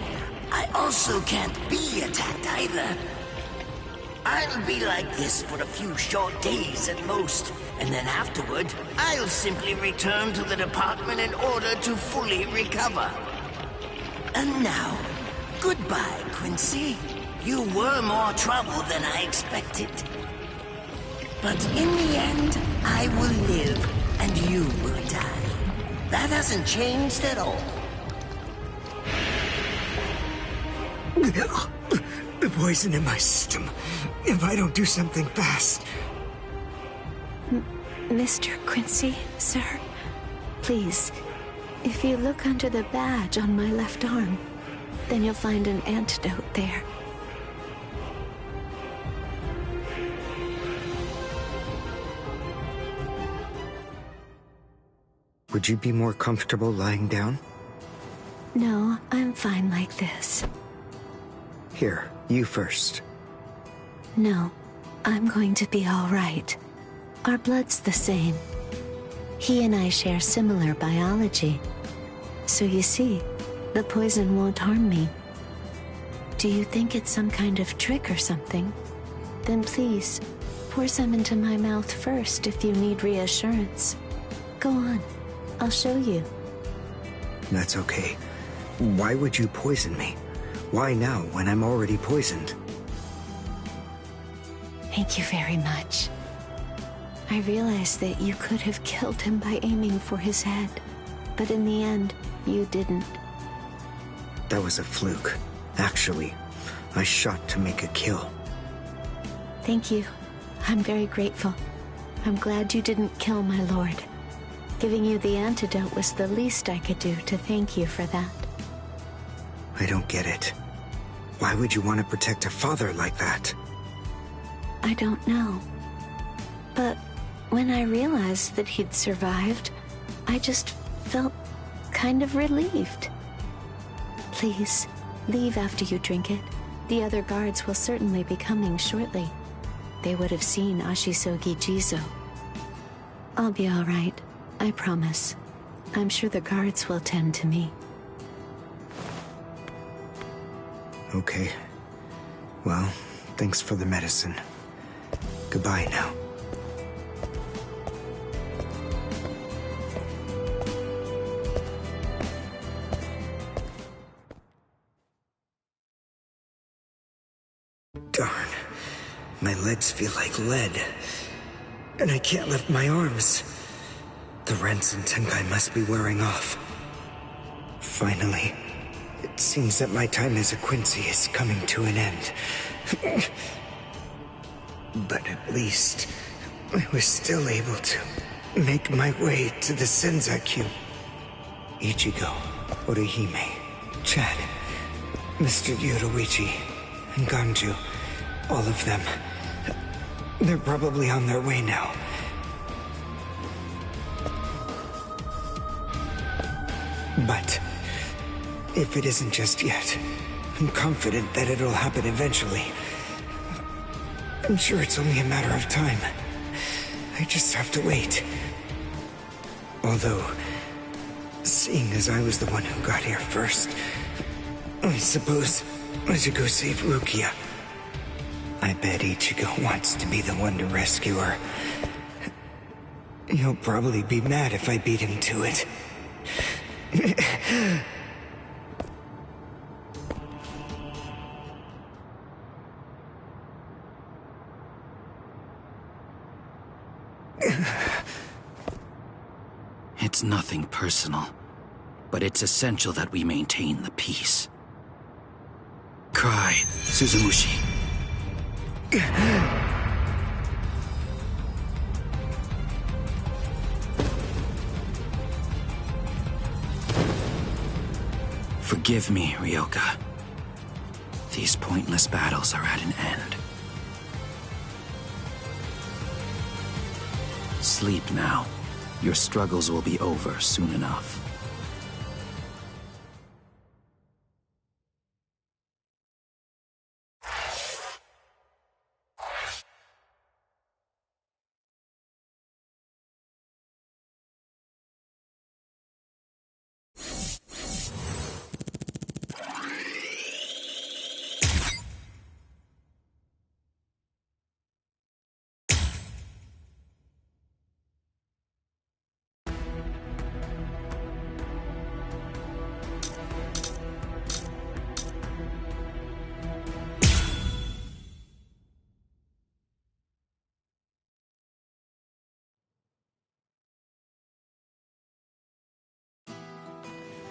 I also can't be attacked either. I'll be like this for a few short days at most. And then afterward, I'll simply return to the department in order to fully recover. And now, goodbye, Quincy. You were more trouble than I expected. But in the end, I will live, and you will die. That hasn't changed at all. The poison in my system. If I don't do something fast. Mr. Quincy, sir, please, if you look under the badge on my left arm, then you'll find an antidote there. Would you be more comfortable lying down? No, I'm fine like this. Here, you first. No, I'm going to be all right. Our blood's the same. He and I share similar biology. So you see, the poison won't harm me. Do you think it's some kind of trick or something? Then please, pour some into my mouth first if you need reassurance. Go on, I'll show you. That's okay. Why would you poison me? Why now, when I'm already poisoned? Thank you very much. I realized that you could have killed him by aiming for his head, but in the end, you didn't. That was a fluke. Actually, I shot to make a kill. Thank you. I'm very grateful. I'm glad you didn't kill my lord. Giving you the antidote was the least I could do to thank you for that. I don't get it. Why would you want to protect a father like that? I don't know. But when I realized that he'd survived, I just felt kind of relieved. Please, leave after you drink it. The other guards will certainly be coming shortly. They would have seen Ashisogi Jizo. I'll be all right, I promise. I'm sure the guards will tend to me. Okay. Well, thanks for the medicine. Goodbye now. Darn. My legs feel like lead. And I can't lift my arms. The Rensen Tenkai must be wearing off. Finally, it seems that my time as a Quincy is coming to an end. But at least, I was still able to make my way to the Senzakyu. Ichigo, Orihime, Chad, Mr. Yoruichi, and Ganju. All of them. They're probably on their way now. But if it isn't just yet, I'm confident that it'll happen eventually. I'm sure it's only a matter of time. I just have to wait. Although, seeing as I was the one who got here first, I suppose I should go save Rukia. I bet Ichigo wants to be the one to rescue her. He'll probably be mad if I beat him to it. It's nothing personal, but it's essential that we maintain the peace. Cry, Suzumushi. Forgive me, Ryoka. These pointless battles are at an end. Sleep now. Your struggles will be over soon enough.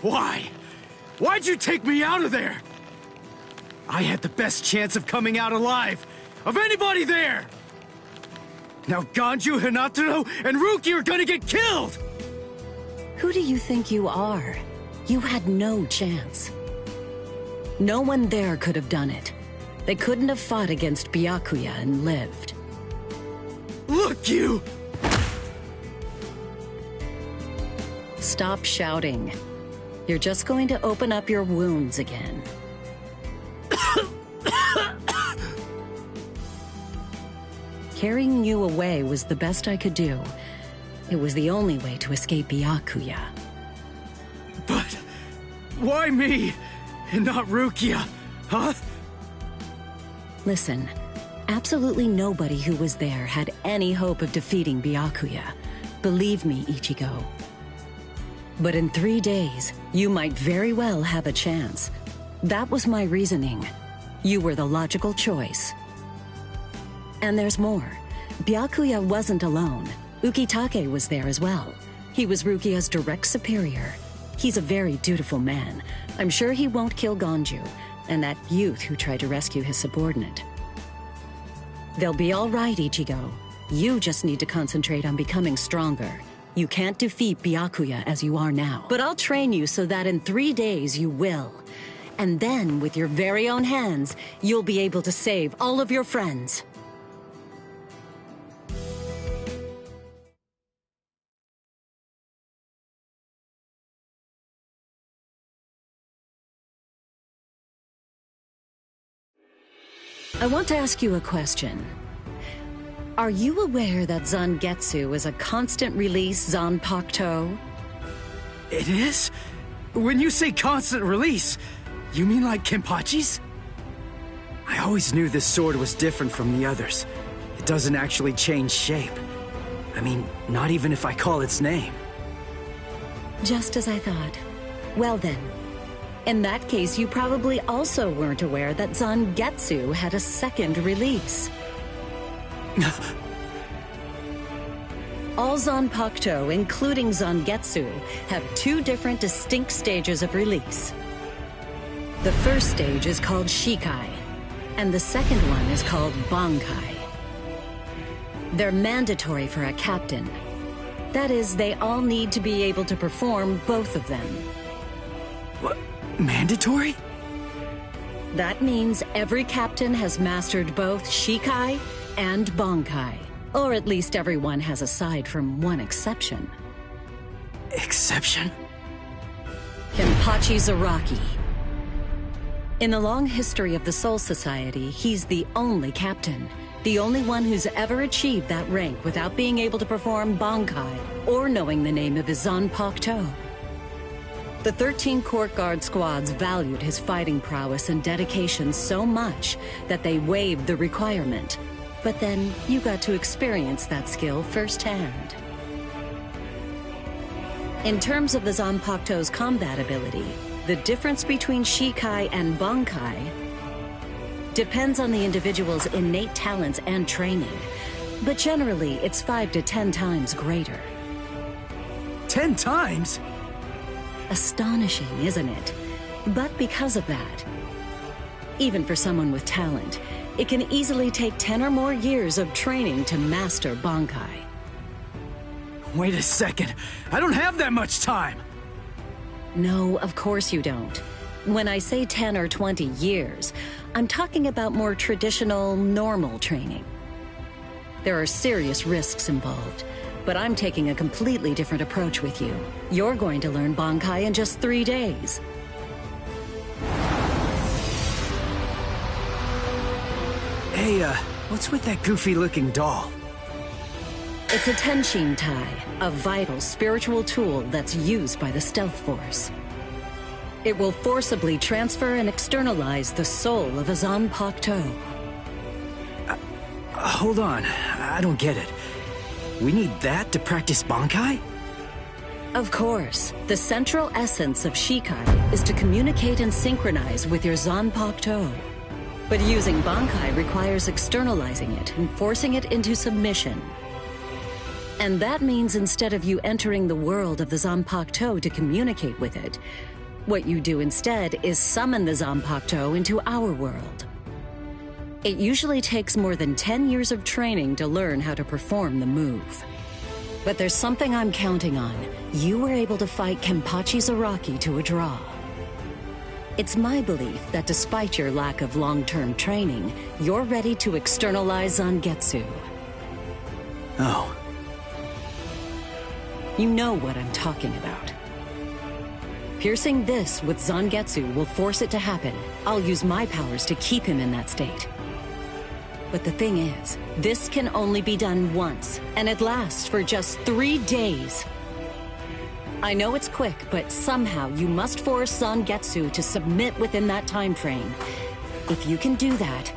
Why? Why'd you take me out of there? I had the best chance of coming out alive, of anybody there! Now Ganju, Hinataro, and Ruki are gonna get killed! Who do you think you are? You had no chance. No one there could have done it. They couldn't have fought against Byakuya and lived. Look, you! Stop shouting. You're just going to open up your wounds again. Carrying you away was the best I could do. It was the only way to escape Byakuya. But why me and not Rukia, huh? Listen, absolutely nobody who was there had any hope of defeating Byakuya. Believe me, Ichigo. But in 3 days, you might very well have a chance. That was my reasoning. You were the logical choice. And there's more. Byakuya wasn't alone. Ukitake was there as well. He was Rukia's direct superior. He's a very dutiful man. I'm sure he won't kill Ganju, and that youth who tried to rescue his subordinate. They'll be all right, Ichigo. You just need to concentrate on becoming stronger. You can't defeat Byakuya as you are now. But I'll train you so that in 3 days you will. And then, with your very own hands, you'll be able to save all of your friends. I want to ask you a question. Are you aware that Zangetsu is a constant release Zanpakuto? It is? When you say constant release, you mean like Kenpachi's? I always knew this sword was different from the others. It doesn't actually change shape. I mean, not even if I call its name. Just as I thought. Well then, in that case, you probably also weren't aware that Zangetsu had a second release. All Zanpakuto, including Zangetsu, have 2 different distinct stages of release. The first stage is called Shikai, and the second one is called Bankai. They're mandatory for a captain. That is, they all need to be able to perform both of them. What? Mandatory? That means every captain has mastered both Shikai and Bankai. Or at least everyone has, aside from one exception. Exception? Kenpachi Zaraki. In the long history of the Soul Society, he's the only captain. The only one who's ever achieved that rank without being able to perform Bankai or knowing the name of his Zanpakuto. The 13 court guard squads valued his fighting prowess and dedication so much that they waived the requirement. But then you got to experience that skill firsthand. In terms of the Zanpakuto's combat ability, the difference between Shikai and Bankai depends on the individual's innate talents and training, but generally it's 5 to 10 times greater. 10 times? Astonishing, isn't it? But because of that, even for someone with talent, it can easily take 10 or more years of training to master Bankai. Wait a second, I don't have that much time! No, of course you don't. When I say 10 or 20 years, I'm talking about more traditional, normal training. There are serious risks involved, but I'm taking a completely different approach with you. You're going to learn Bankai in just 3 days. Hey, what's with that goofy-looking doll? It's a Tenshin Tai, a vital spiritual tool that's used by the Stealth Force. It will forcibly transfer and externalize the soul of a Zanpakuto. Hold on, I don't get it. We need that to practice Bankai? Of course. The central essence of Shikai is to communicate and synchronize with your Zanpakuto. But using Bankai requires externalizing it and forcing it into submission. And that means instead of you entering the world of the Zanpakuto to communicate with it, what you do instead is summon the Zanpakuto into our world. It usually takes more than 10 years of training to learn how to perform the move. But there's something I'm counting on. You were able to fight Kenpachi Zaraki to a draw. It's my belief that despite your lack of long-term training, you're ready to externalize Zangetsu. Oh. You know what I'm talking about. Piercing this with Zangetsu will force it to happen. I'll use my powers to keep him in that state. But the thing is, this can only be done once, and it lasts for just 3 days. I know it's quick, but somehow you must force Zangetsu to submit within that time frame. If you can do that...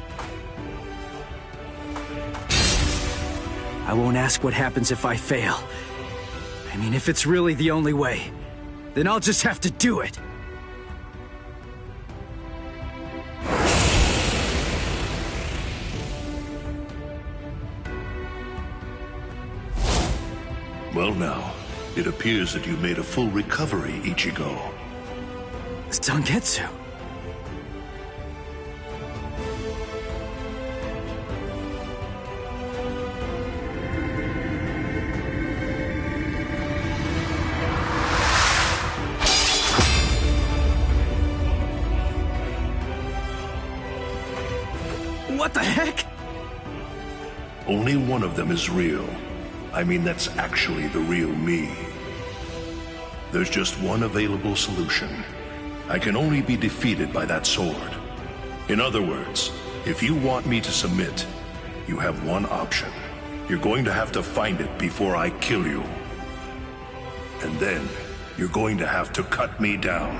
I won't ask what happens if I fail. I mean, if it's really the only way, then I'll just have to do it. Well now, it appears that you made a full recovery, Ichigo. Zangetsu. only one of them is real. I mean, that's actually the real me. There's just one available solution. I can only be defeated by that sword. In other words, if you want me to submit, you have one option. You're going to have to find it before I kill you. And then, you're going to have to cut me down.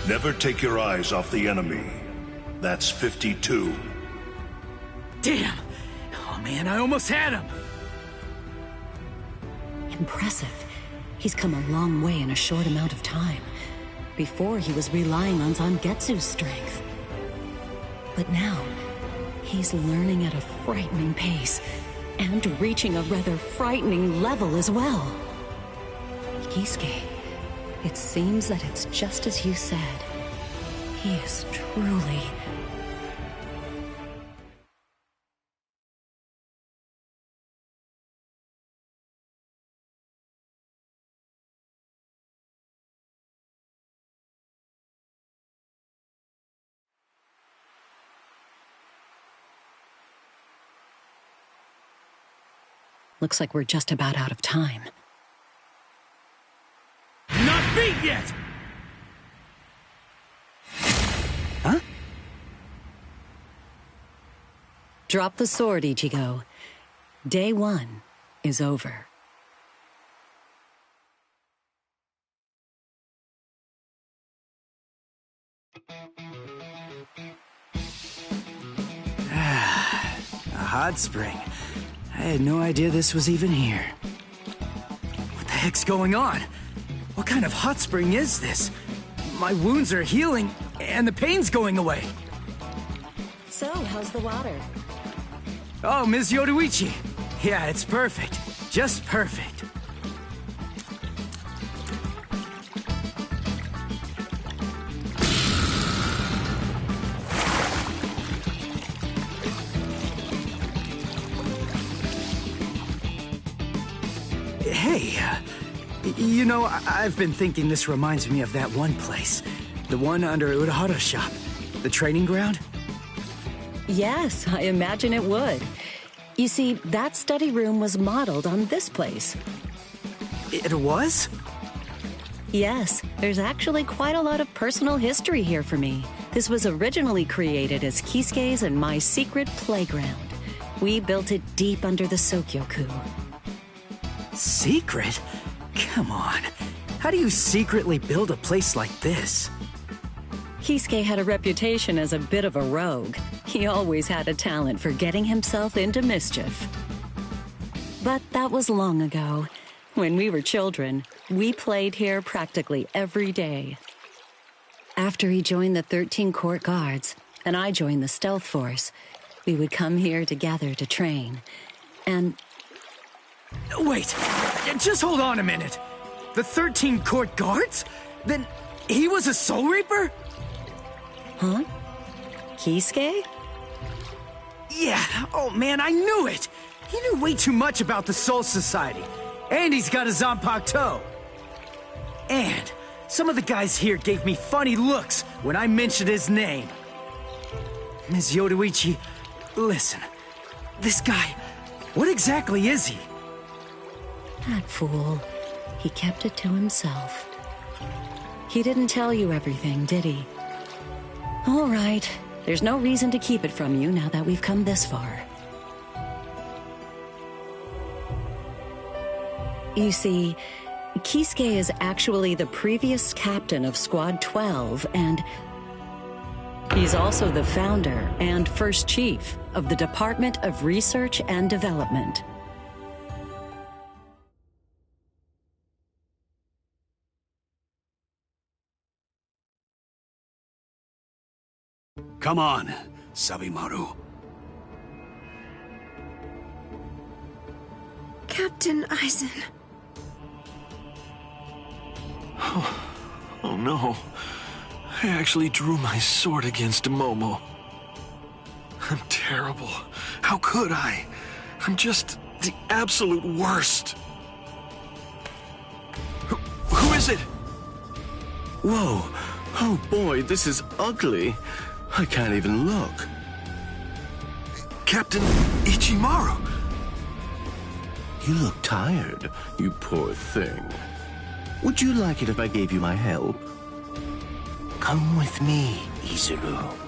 Never take your eyes off the enemy. That's 52. Damn! Oh man, I almost had him! Impressive. He's come a long way in a short amount of time. Before, he was relying on Zangetsu's strength. But now, he's learning at a frightening pace, and reaching a rather frightening level as well. Kisuke, it seems that it's just as you said. He is truly... Looks like we're just about out of time. Not beat yet! Huh? Drop the sword, Ichigo. Day 1 is over. A hot spring. I had no idea this was even here. What the heck's going on? What kind of hot spring is this? My wounds are healing, and the pain's going away. So, how's the water? Oh, Ms. Yoruichi. Yeah, it's perfect. Just perfect. Hey, you know, I've been thinking this reminds me of that one place. The one under Urahara's shop. The training ground? Yes, I imagine it would. You see, that study room was modeled on this place. It was? Yes, there's actually quite a lot of personal history here for me. This was originally created as Kisuke's and my secret playground. We built it deep under the Sokyoku. Secret? Come on. How do you secretly build a place like this? Kisuke had a reputation as a bit of a rogue. He always had a talent for getting himself into mischief. But that was long ago. When we were children, we played here practically every day. After he joined the 13 Court Guards, and I joined the Stealth Force, we would come here together to train. And... Wait, just hold on a minute. The 13 Court Guards? Then he was a Soul Reaper? Huh? Kisuke? Yeah, oh man, I knew it! He knew way too much about the Soul Society. And he's got a Zanpakuto. And some of the guys here gave me funny looks when I mentioned his name. Ms. Yoruichi, listen. This guy, what exactly is he? That fool. He kept it to himself. He didn't tell you everything, did he? All right. There's no reason to keep it from you now that we've come this far. You see, Kisuke is actually the previous captain of Squad 12, and he's also the founder and first chief of the Department of Research and Development. Come on, Sabimaru. Captain Aizen. Oh no. I actually drew my sword against Momo. I'm terrible. How could I? I'm just the absolute worst. Who is it? Whoa. Oh boy, this is ugly. I can't even look. Captain Ichimaru. You look tired, you poor thing. Would you like it if I gave you my help? Come with me, Izuru.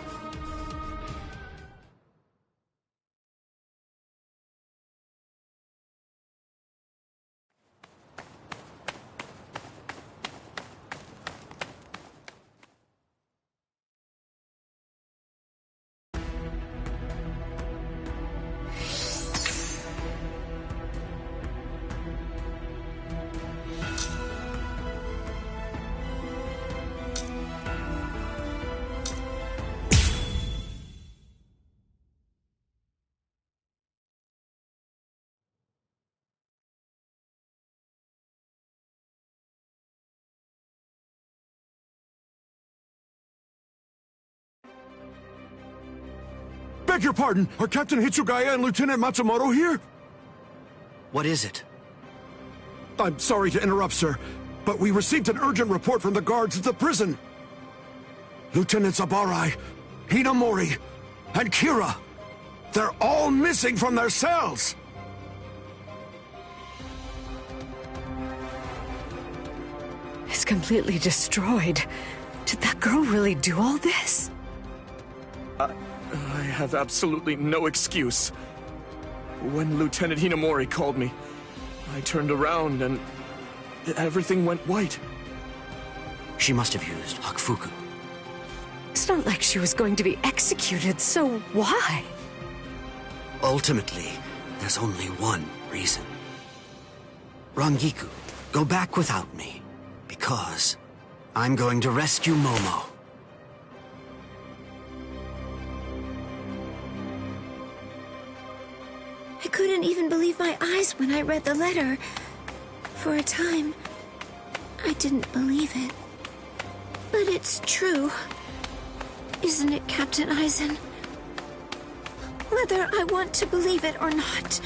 Beg your pardon, are Captain Hitsugaya and Lieutenant Matsumoto here? What is it? I'm sorry to interrupt, sir, but we received an urgent report from the guards at the prison. Lieutenant Zabarai, Hinamori, and Kira, they're all missing from their cells! It's completely destroyed. Did that girl really do all this? I have absolutely no excuse. When Lieutenant Hinamori called me, I turned around and everything went white. She must have used Hakufuku. It's not like she was going to be executed, so why? Ultimately, there's only one reason. Rangiku, go back without me, because I'm going to rescue Momo. I couldn't even believe my eyes when I read the letter. For a time, I didn't believe it. But it's true. Isn't it, Captain Aizen? Whether I want to believe it or not,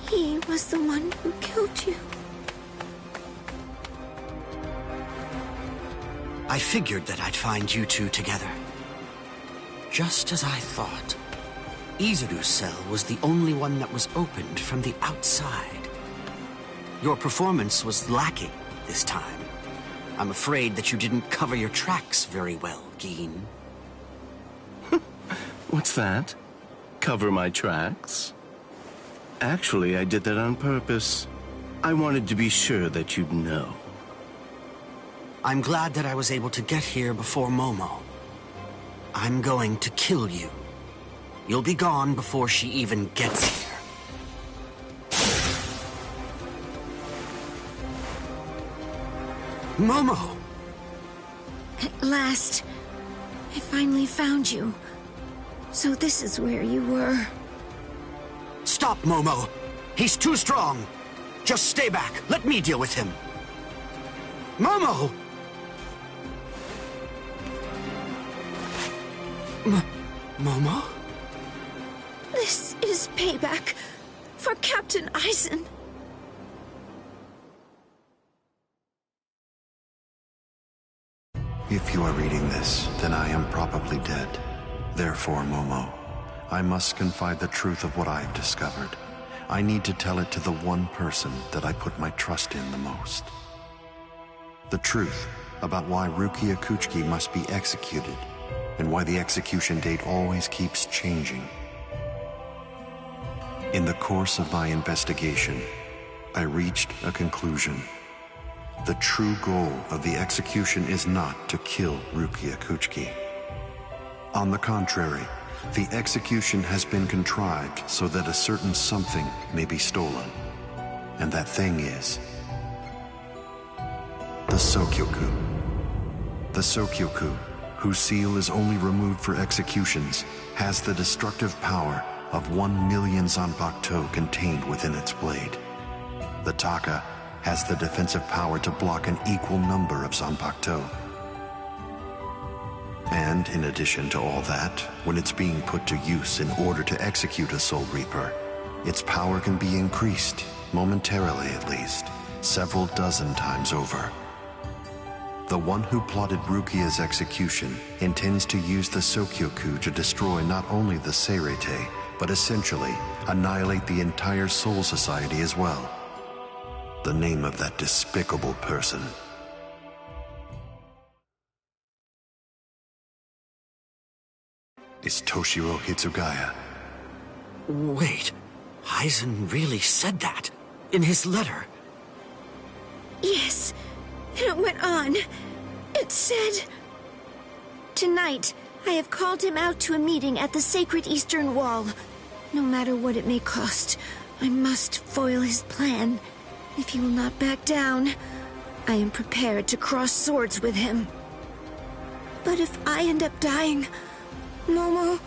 he was the one who killed you. I figured that I'd find you two together. Just as I thought. Izuru's cell was the only one that was opened from the outside. Your performance was lacking this time. I'm afraid that you didn't cover your tracks very well, Gin. What's that? Cover my tracks? Actually, I did that on purpose. I wanted to be sure that you'd know. I'm glad that I was able to get here before Momo. I'm going to kill you. You'll be gone before she even gets here. Momo! At last, I finally found you. So this is where you were. Stop, Momo! He's too strong! Just stay back. Let me deal with him. Momo! Momo? This is payback for Captain Aizen. If you are reading this, then I am probably dead. Therefore, Momo, I must confide the truth of what I have discovered. I need to tell it to the one person that I put my trust in the most. The truth about why Rukia Kuchiki must be executed, and why the execution date always keeps changing. In the course of my investigation, I reached a conclusion. The true goal of the execution is not to kill Rukia Kuchiki. On the contrary, the execution has been contrived so that a certain something may be stolen. And that thing is the Sokyoku. The Sokyoku, whose seal is only removed for executions, has the destructive power of 1 million Zanpakuto contained within its blade. The Taka has the defensive power to block an equal number of Zanpakuto. And in addition to all that, when it's being put to use in order to execute a Soul Reaper, its power can be increased, momentarily at least, several dozen times over. The one who plotted Rukia's execution intends to use the Sokyoku to destroy not only the Seirete, but essentially annihilate the entire Soul Society as well. The name of that despicable person. Is Toshiro Hitsugaya. Wait, Aizen really said that in his letter? Yes, and it went on. It said... Tonight, I have called him out to a meeting at the Sacred Eastern Wall. No matter what it may cost, I must foil his plan. If he will not back down, I am prepared to cross swords with him. But if I end up dying, Momo,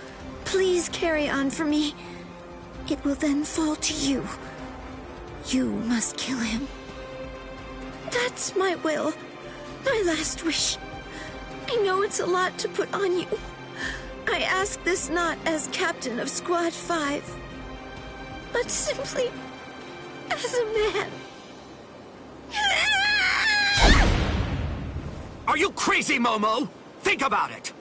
please carry on for me. It will then fall to you. You must kill him. That's my will. My last wish. I know it's a lot to put on you. I ask this not as captain of Squad 5, but simply as a man. Are you crazy, Momo? Think about it.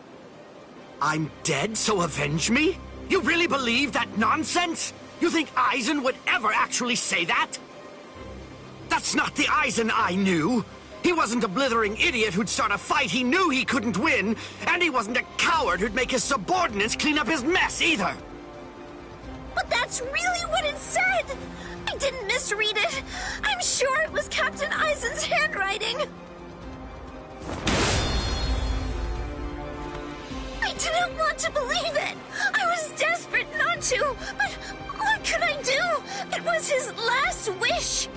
I'm dead, so avenge me? You really believe that nonsense? You think Aizen would ever actually say that? That's not the Aizen I knew. He wasn't a blithering idiot who'd start a fight he knew he couldn't win, and he wasn't a coward who'd make his subordinates clean up his mess either. But that's really what it said! I didn't misread it. I'm sure it was Captain Aizen's handwriting. I didn't want to believe it. I was desperate not to, but what could I do? It was his last wish.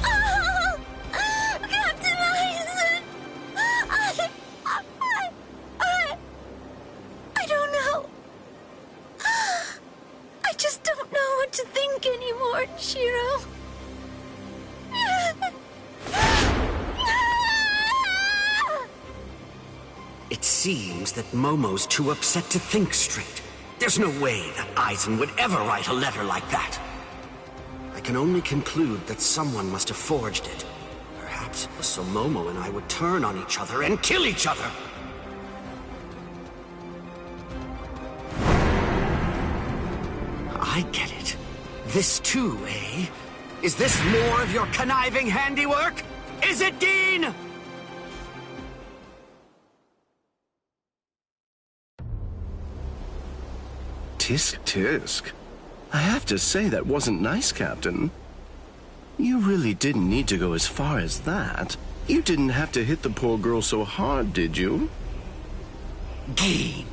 Oh, Captain Aizen! I don't know. I just don't know what to think anymore, Shiro. It seems that Momo's too upset to think straight. There's no way that Aizen would ever write a letter like that. I can only conclude that someone must have forged it. Perhaps it was so Momo and I would turn on each other and kill each other. I get it. This too, eh? Is this more of your conniving handiwork? Is it, Dean? Tisk tisk. I have to say that wasn't nice, Captain. You really didn't need to go as far as that. You didn't have to hit the poor girl so hard, did you? Dean.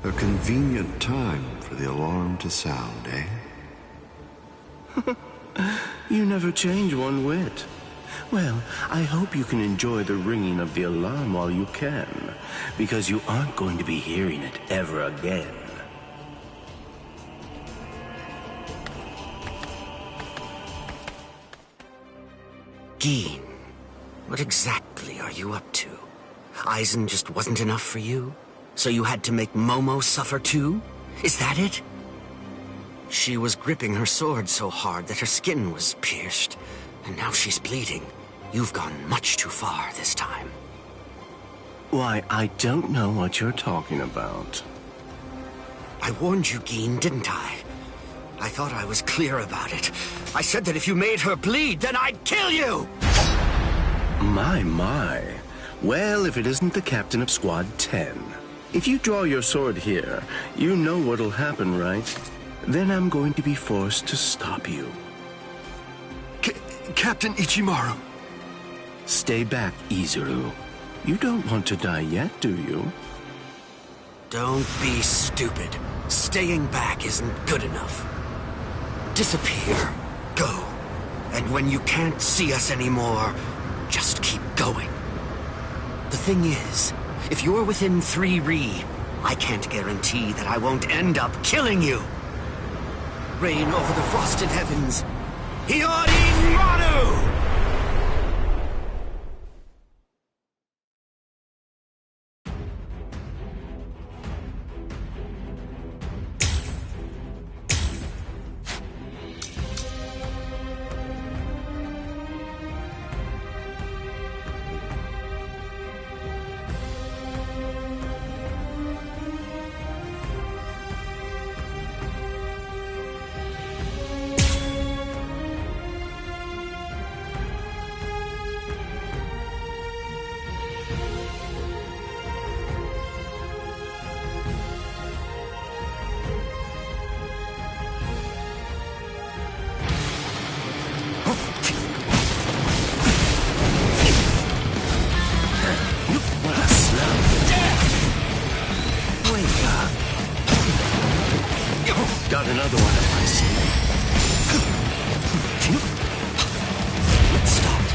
A convenient time for the alarm to sound, eh? You never change one whit. Well, I hope you can enjoy the ringing of the alarm while you can, because you aren't going to be hearing it ever again. Gin, what exactly are you up to? Aizen just wasn't enough for you? So you had to make Momo suffer too? Is that it? She was gripping her sword so hard that her skin was pierced, and now she's bleeding. You've gone much too far this time. Why, I don't know what you're talking about. I warned you, Gin, didn't I? I thought I was clear about it. I said that if you made her bleed, then I'd kill you! My. Well, if it isn't the captain of Squad 10. If you draw your sword here, you know what'll happen, right? Then I'm going to be forced to stop you. Captain Ichimaru. Stay back, Izuru. You don't want to die yet, do you? Don't be stupid. Staying back isn't good enough. Disappear. Go. And when you can't see us anymore, just keep going. The thing is, if you're within 3 Ri, I can't guarantee that I won't end up killing you. Reign over the frosted heavens. Hiyori Maru! Got another one up my sleeve. Let's start.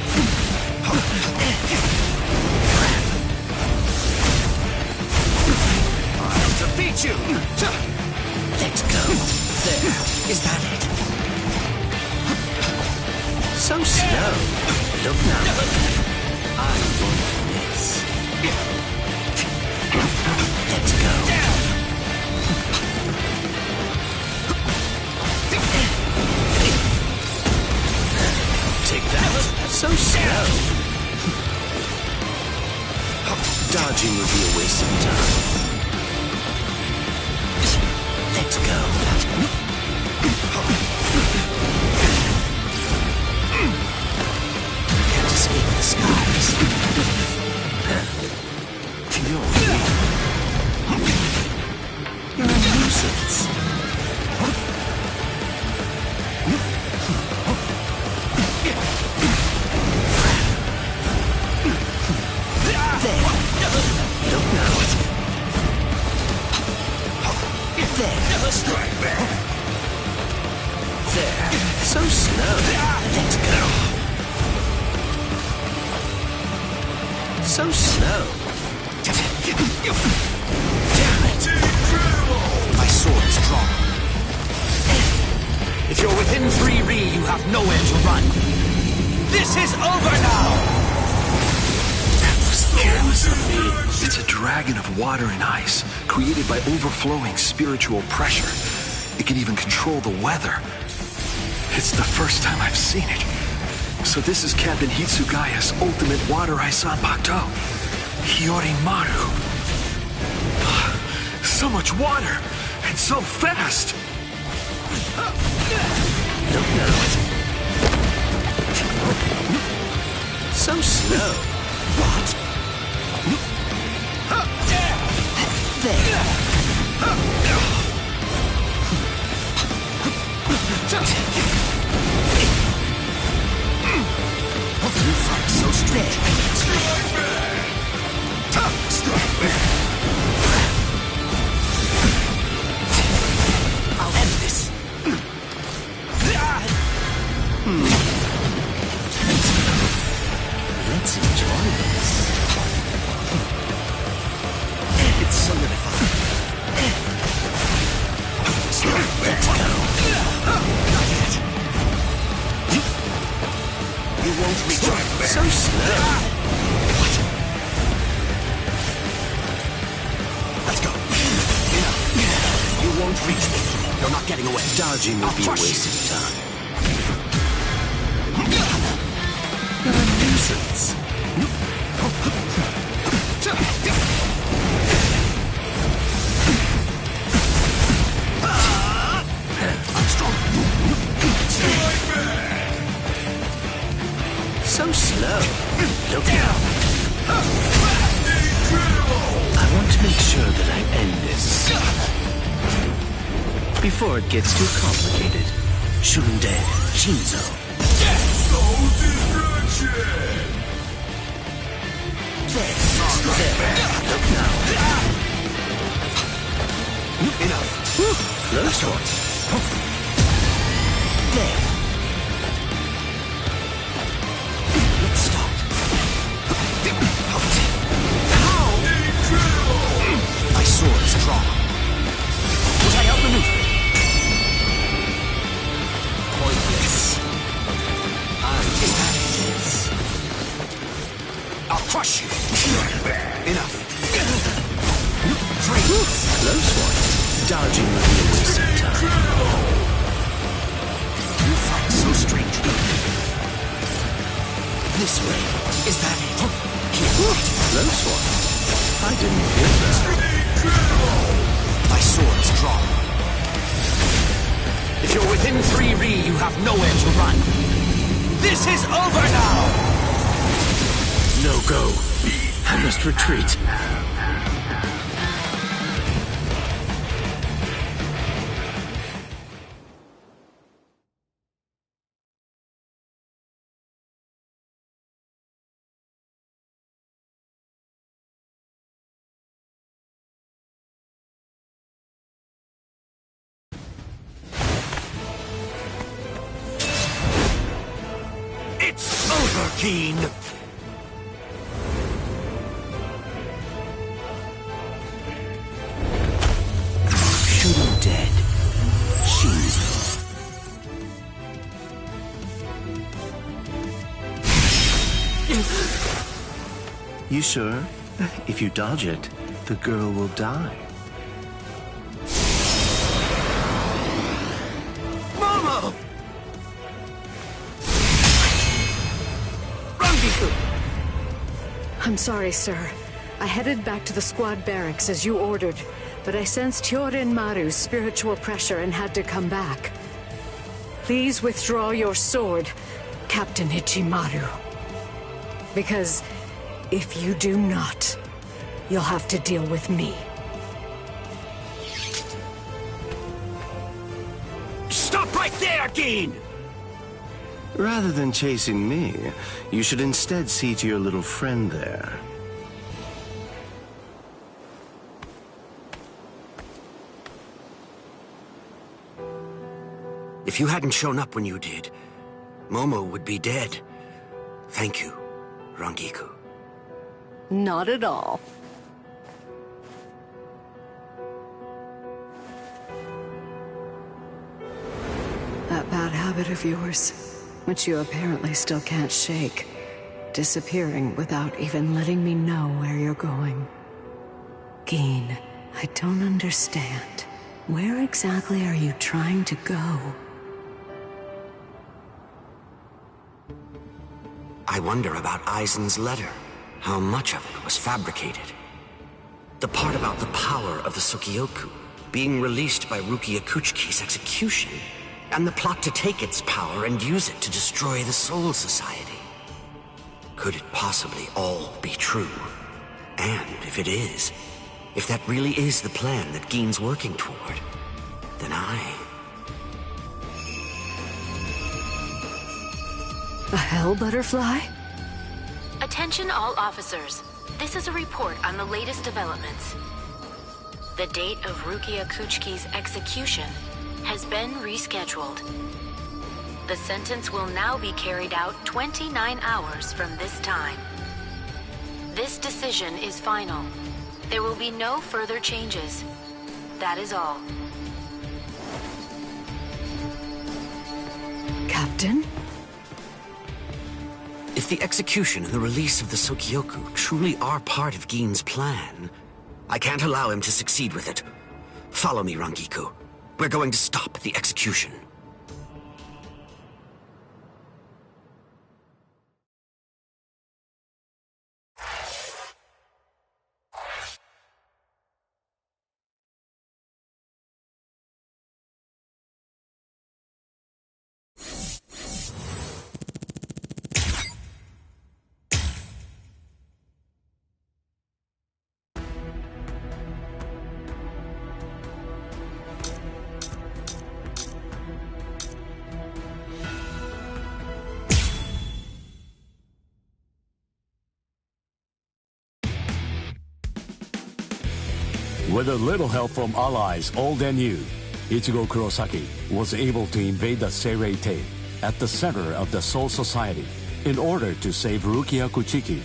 I'll defeat you! Let's go. There. Is that it? So slow. Look now. I won't miss. Let's go. Take that. So slow. Dodging would be a waste of time. Let's go. Can't escape the skies. You're a nuisance. Strike back. There. So slow. Let's go. So slow. Damn it. My sword is drawn. If you're within 3 Ri, you have nowhere to run. This is over now! It's a dragon of water and ice, created by overflowing spiritual pressure. It can even control the weather. It's the first time I've seen it. So this is Captain Hitsugaya's ultimate water ice Zanpakuto. Hiyori Maru. So much water, and so fast! Don't know. So slow. What? There. You fight so straight. Strike back. Strike back. I'll end this. Let's enjoy this. It's solidified. Let's go. Not yet. You won't reach me. So slow. What? Let's go. You won't reach me. You're not getting away. Dodging will be a waste of time. You're a nuisance. I'm strong. So slow. Look out. I want to make sure that I end this before it gets too complicated. Shunde Shinzo. Soul destruction! There. Look now. Enough. Close one. There. Let's start. How? My sword's drawn. Was I outmaneuvered? Pointless. Is that it? I'll crush you. Enough. Close one. Dodging would be a waste of time. You fight so strangely. This way. Is that it? Here. Close one. I didn't hear that. My sword's drawn. If you're within 3 Ri, you have nowhere to run. This is over now! No go. I must retreat. It's over, Keen! Shoot him dead. She's... You sure? If you dodge it, the girl will die. Momo! I'm sorry, sir. I headed back to the squad barracks as you ordered, but I sensed Hyorin Maru's spiritual pressure and had to come back. Please withdraw your sword, Captain Ichimaru. Because if you do not, you'll have to deal with me. Stop right there, Keen! Rather than chasing me, you should instead see to your little friend there. If you hadn't shown up when you did, Momo would be dead. Thank you, Rangiku. Not at all. That bad habit of yours, which you apparently still can't shake, disappearing without even letting me know where you're going. Geen, I don't understand. Where exactly are you trying to go? I wonder about Aizen's letter. How much of it was fabricated? The part about the power of the Sukioku being released by Rukia Kuchiki's execution, and the plot to take its power and use it to destroy the Soul Society. Could it possibly all be true? And if it is, if that really is the plan that Geen's working toward, then A hell butterfly? Attention all officers. This is a report on the latest developments. The date of Rukia Kuchiki's execution has been rescheduled. The sentence will now be carried out 29 hours from this time. This decision is final. There will be no further changes. That is all. Captain? If the execution and the release of the Sukioku truly are part of Geen's plan, I can't allow him to succeed with it. Follow me, Rangiku. We're going to stop the execution. With a little help from allies old and new, Ichigo Kurosaki was able to invade the Seirei-tei at the center of the Soul Society in order to save Rukia Kuchiki.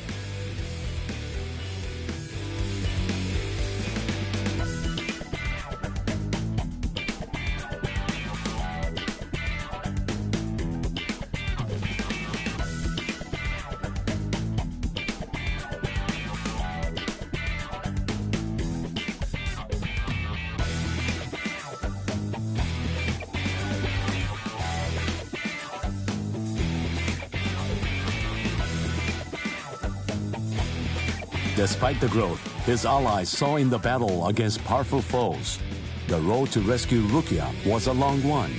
Despite the growth his allies saw in the battle against powerful foes, the road to rescue Rukia was a long one,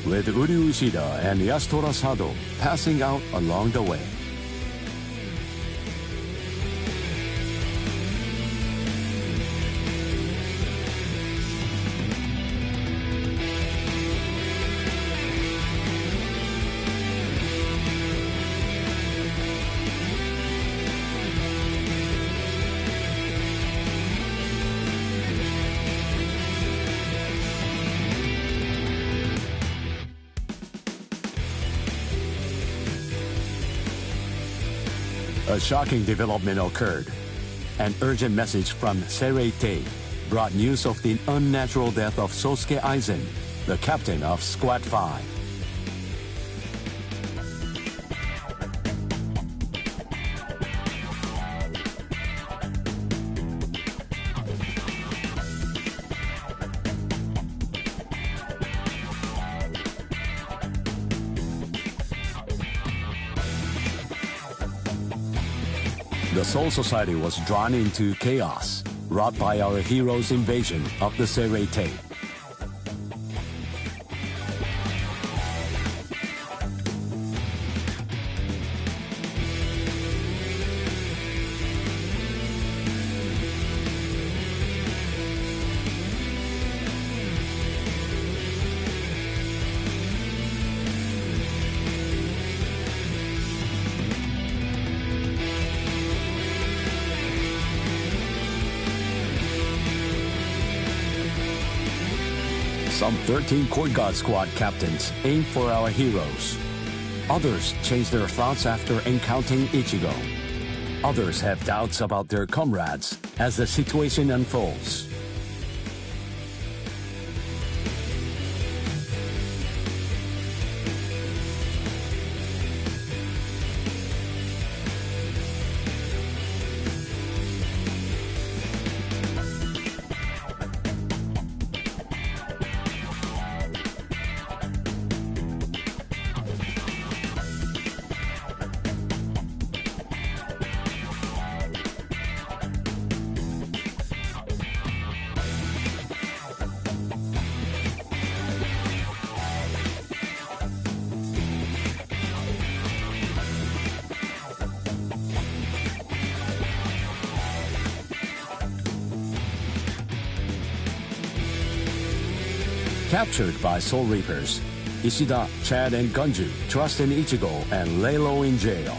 with Uryu Ushida and Yasutora Sado passing out along the way. A shocking development occurred. An urgent message from Seirei-tei brought news of the unnatural death of Sosuke Aizen, the captain of Squad 5. The Soul Society was drawn into chaos, wrought by our hero's invasion of the Seirei-tei. Some 13 Court Guard Squad captains aimed for our heroes. Others changed their thoughts after encountering Ichigo. Others have doubts about their comrades as the situation unfolds. Captured by Soul Reapers, Ishida, Chad, and Gunju trust in Ichigo and lay low in jail.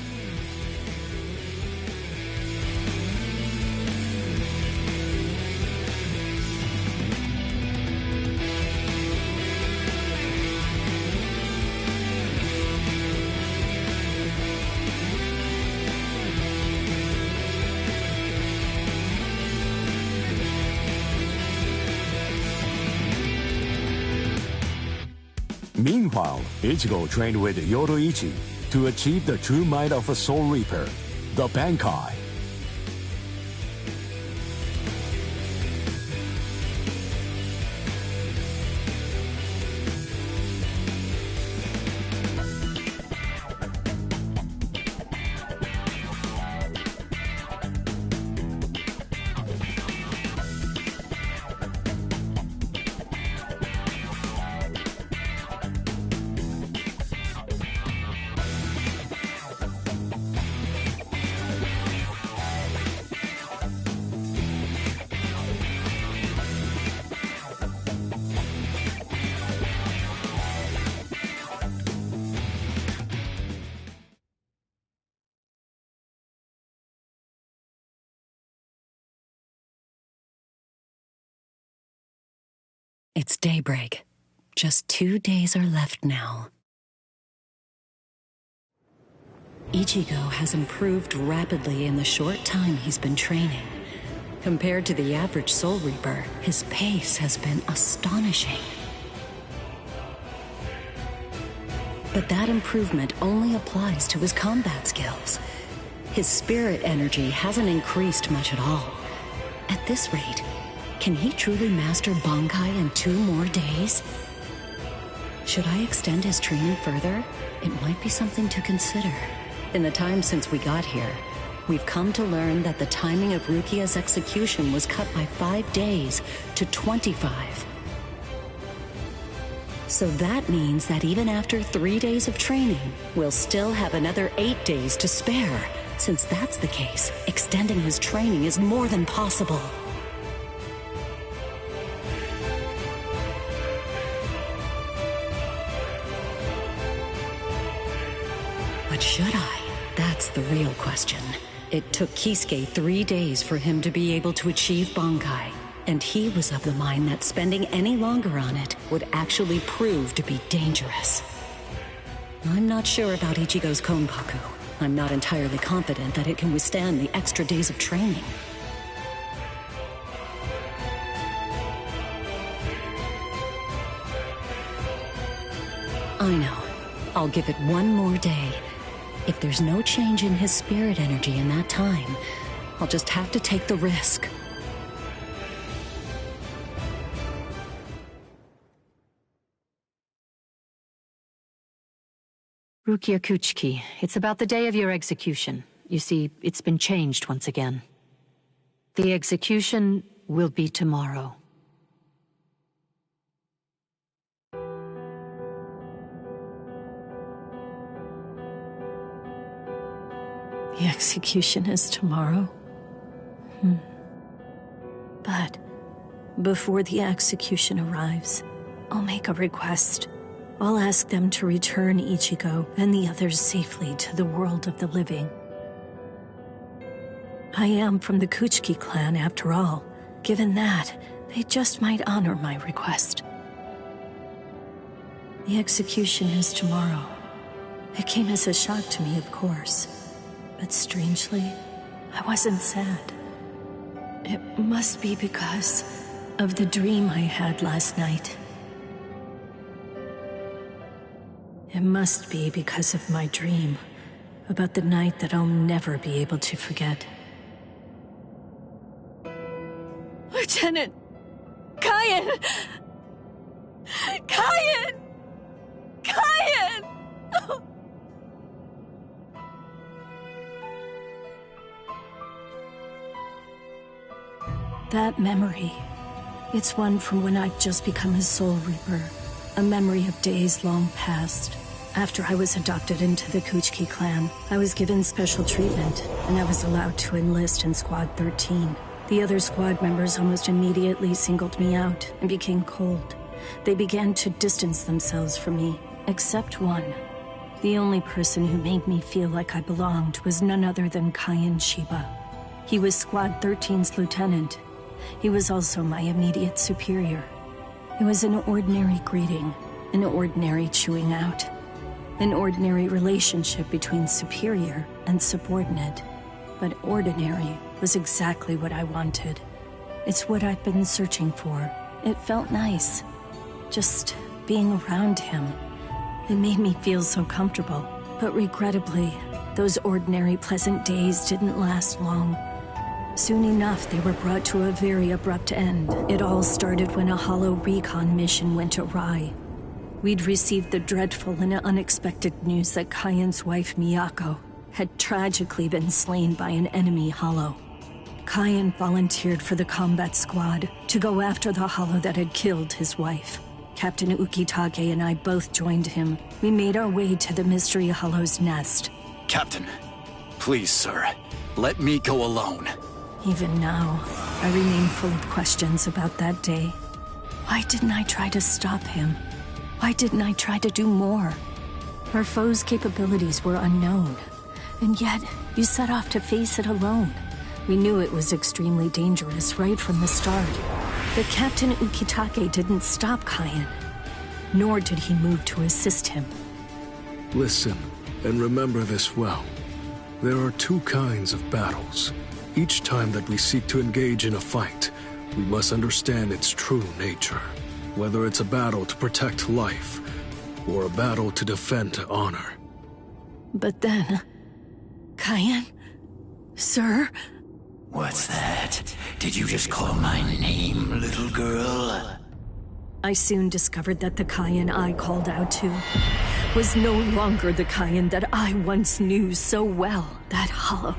Meanwhile, Ichigo trained with Yoruichi to achieve the true might of a Soul Reaper, the Bankai. It's daybreak. Just 2 days are left now. Ichigo has improved rapidly in the short time he's been training. Compared to the average Soul Reaper, his pace has been astonishing. But that improvement only applies to his combat skills. His spirit energy hasn't increased much at all. At this rate, can he truly master Bankai in 2 more days? Should I extend his training further? It might be something to consider. In the time since we got here, we've come to learn that the timing of Rukia's execution was cut by 5 days to 25. So that means that even after 3 days of training, we'll still have another 8 days to spare. Since that's the case, extending his training is more than possible. But should I? That's the real question. It took Kisuke 3 days for him to be able to achieve Bankai, and he was of the mind that spending any longer on it would actually prove to be dangerous. I'm not sure about Ichigo's Konpaku. I'm not entirely confident that it can withstand the extra days of training. I know. I'll give it 1 more day. If there's no change in his spirit energy in that time, I'll just have to take the risk. Rukia Kuchiki, it's about the day of your execution. You see, it's been changed once again. The execution will be tomorrow. The execution is tomorrow? But before the execution arrives, I'll make a request. I'll ask them to return Ichigo and the others safely to the world of the living. I am from the Kuchiki clan, after all. Given that, they just might honor my request. The execution is tomorrow. It came as a shock to me, of course. But strangely, I wasn't sad. It must be because of the dream I had last night. It must be because of my dream about the night that I'll never be able to forget. Lieutenant! Kaien! Kaien! Kaien! Oh. That memory, it's one from when I'd just become a Soul Reaper. A memory of days long past. After I was adopted into the Kuchiki clan, I was given special treatment, and I was allowed to enlist in Squad 13. The other squad members almost immediately singled me out and became cold. They began to distance themselves from me, except one. The only person who made me feel like I belonged was none other than Kaien Shiba. He was Squad 13's lieutenant. He was also my immediate superior. It was an ordinary greeting, an ordinary chewing out, an ordinary relationship between superior and subordinate. But ordinary was exactly what I wanted. It's what I've been searching for. It felt nice, just being around him. It made me feel so comfortable. But regrettably, those ordinary pleasant days didn't last long. Soon enough, they were brought to a very abrupt end. It all started when a hollow recon mission went awry. We'd received the dreadful and unexpected news that Kaien's wife, Miyako, had tragically been slain by an enemy hollow. Kaien volunteered for the combat squad to go after the hollow that had killed his wife. Captain Ukitage and I both joined him. We made our way to the mystery hollow's nest. Captain, please, sir, let me go alone. Even now, I remain full of questions about that day. Why didn't I try to stop him? Why didn't I try to do more? Our foe's capabilities were unknown, and yet you set off to face it alone. We knew it was extremely dangerous right from the start. But Captain Ukitake didn't stop Kaien, nor did he move to assist him. Listen, and remember this well. There are two kinds of battles. Each time that we seek to engage in a fight, we must understand its true nature. Whether it's a battle to protect life, or a battle to defend honor. But then... Kaien? Sir? What's that? Did you just call my name, little girl? I soon discovered that the Kaien I called out to was no longer the Kaien that I once knew so well, that hollow.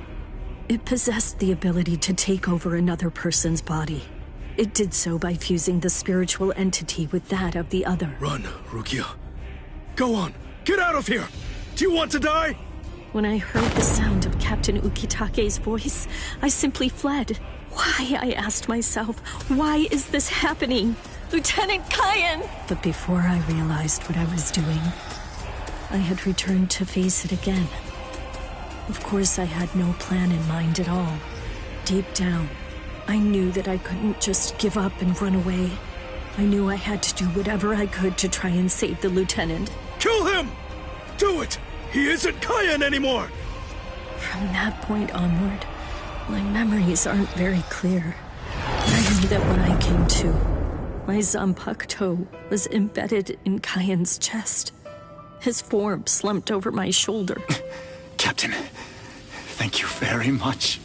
It possessed the ability to take over another person's body. It did so by fusing the spiritual entity with that of the other. Run, Rukia. Go on, get out of here! Do you want to die? When I heard the sound of Captain Ukitake's voice, I simply fled. Why, I asked myself, why is this happening? Lieutenant Kaien! But before I realized what I was doing, I had returned to face it again. Of course, I had no plan in mind at all. Deep down, I knew that I couldn't just give up and run away. I knew I had to do whatever I could to try and save the lieutenant. Kill him! Do it! He isn't Kaien anymore! From that point onward, my memories aren't very clear. I knew that when I came to, my Zanpakuto toe was embedded in Kaien's chest. His form slumped over my shoulder. Captain, thank you very much.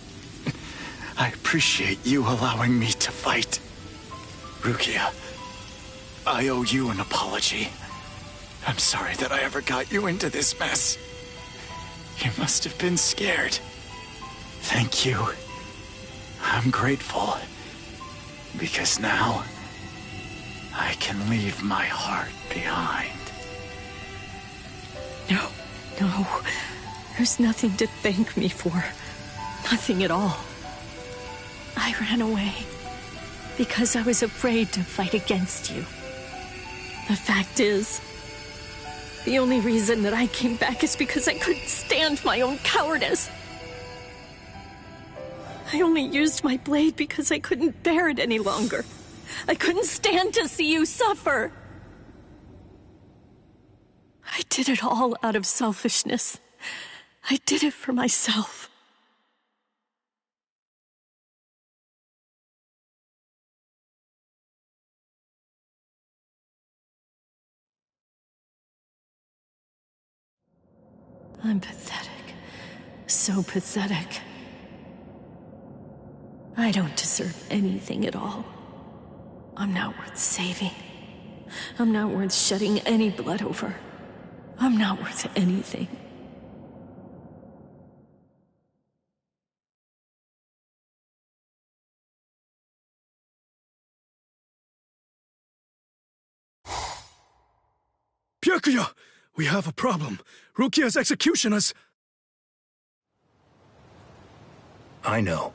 I appreciate you allowing me to fight. Rukia, I owe you an apology. I'm sorry that I ever got you into this mess. You must have been scared. Thank you. I'm grateful. Because now, I can leave my heart behind. No. There's nothing to thank me for. Nothing at all. I ran away because I was afraid to fight against you. The fact is, the only reason that I came back is because I couldn't stand my own cowardice. I only used my blade because I couldn't bear it any longer. I couldn't stand to see you suffer. I did it all out of selfishness. I did it for myself. I'm pathetic. So pathetic. I don't deserve anything at all. I'm not worth saving. I'm not worth shedding any blood over. I'm not worth anything. Byakuya! We have a problem. Rukia's execution has... I know.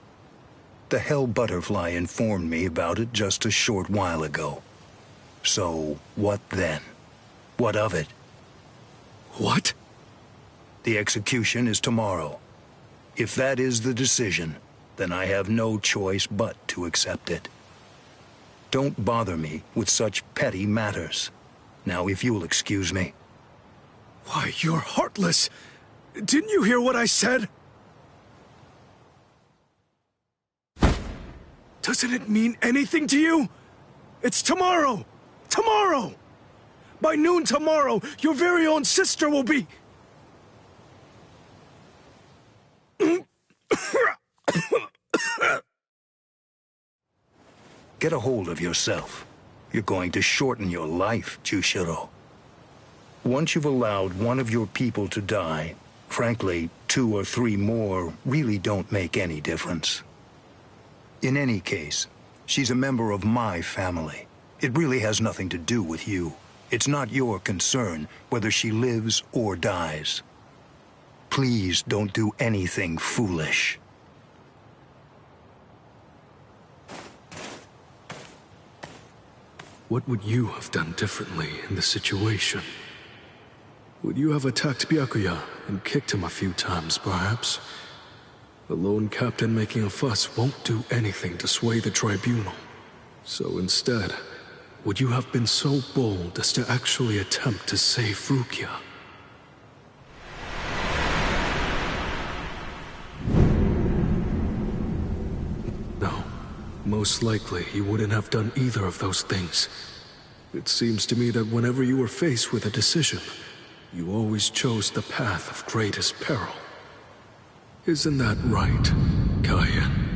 The Hell Butterfly informed me about it just a short while ago. So, what then? What of it? What? The execution is tomorrow. If that is the decision, then I have no choice but to accept it. Don't bother me with such petty matters. Now, if you'll excuse me. Why, you're heartless. Didn't you hear what I said? Doesn't it mean anything to you? It's tomorrow! Tomorrow! By noon tomorrow, your very own sister will be... Get a hold of yourself. You're going to shorten your life, Jushiro. Once you've allowed one of your people to die, frankly, 2 or 3 more really don't make any difference. In any case, she's a member of my family. It really has nothing to do with you. It's not your concern whether she lives or dies. Please don't do anything foolish. What would you have done differently in this situation? Would you have attacked Byakuya and kicked him a few times, perhaps? The lone captain making a fuss won't do anything to sway the tribunal. So instead, would you have been so bold as to actually attempt to save Rukia? No. Most likely, you wouldn't have done either of those things. It seems to me that whenever you were faced with a decision, you always chose the path of greatest peril. Isn't that right, Kaien?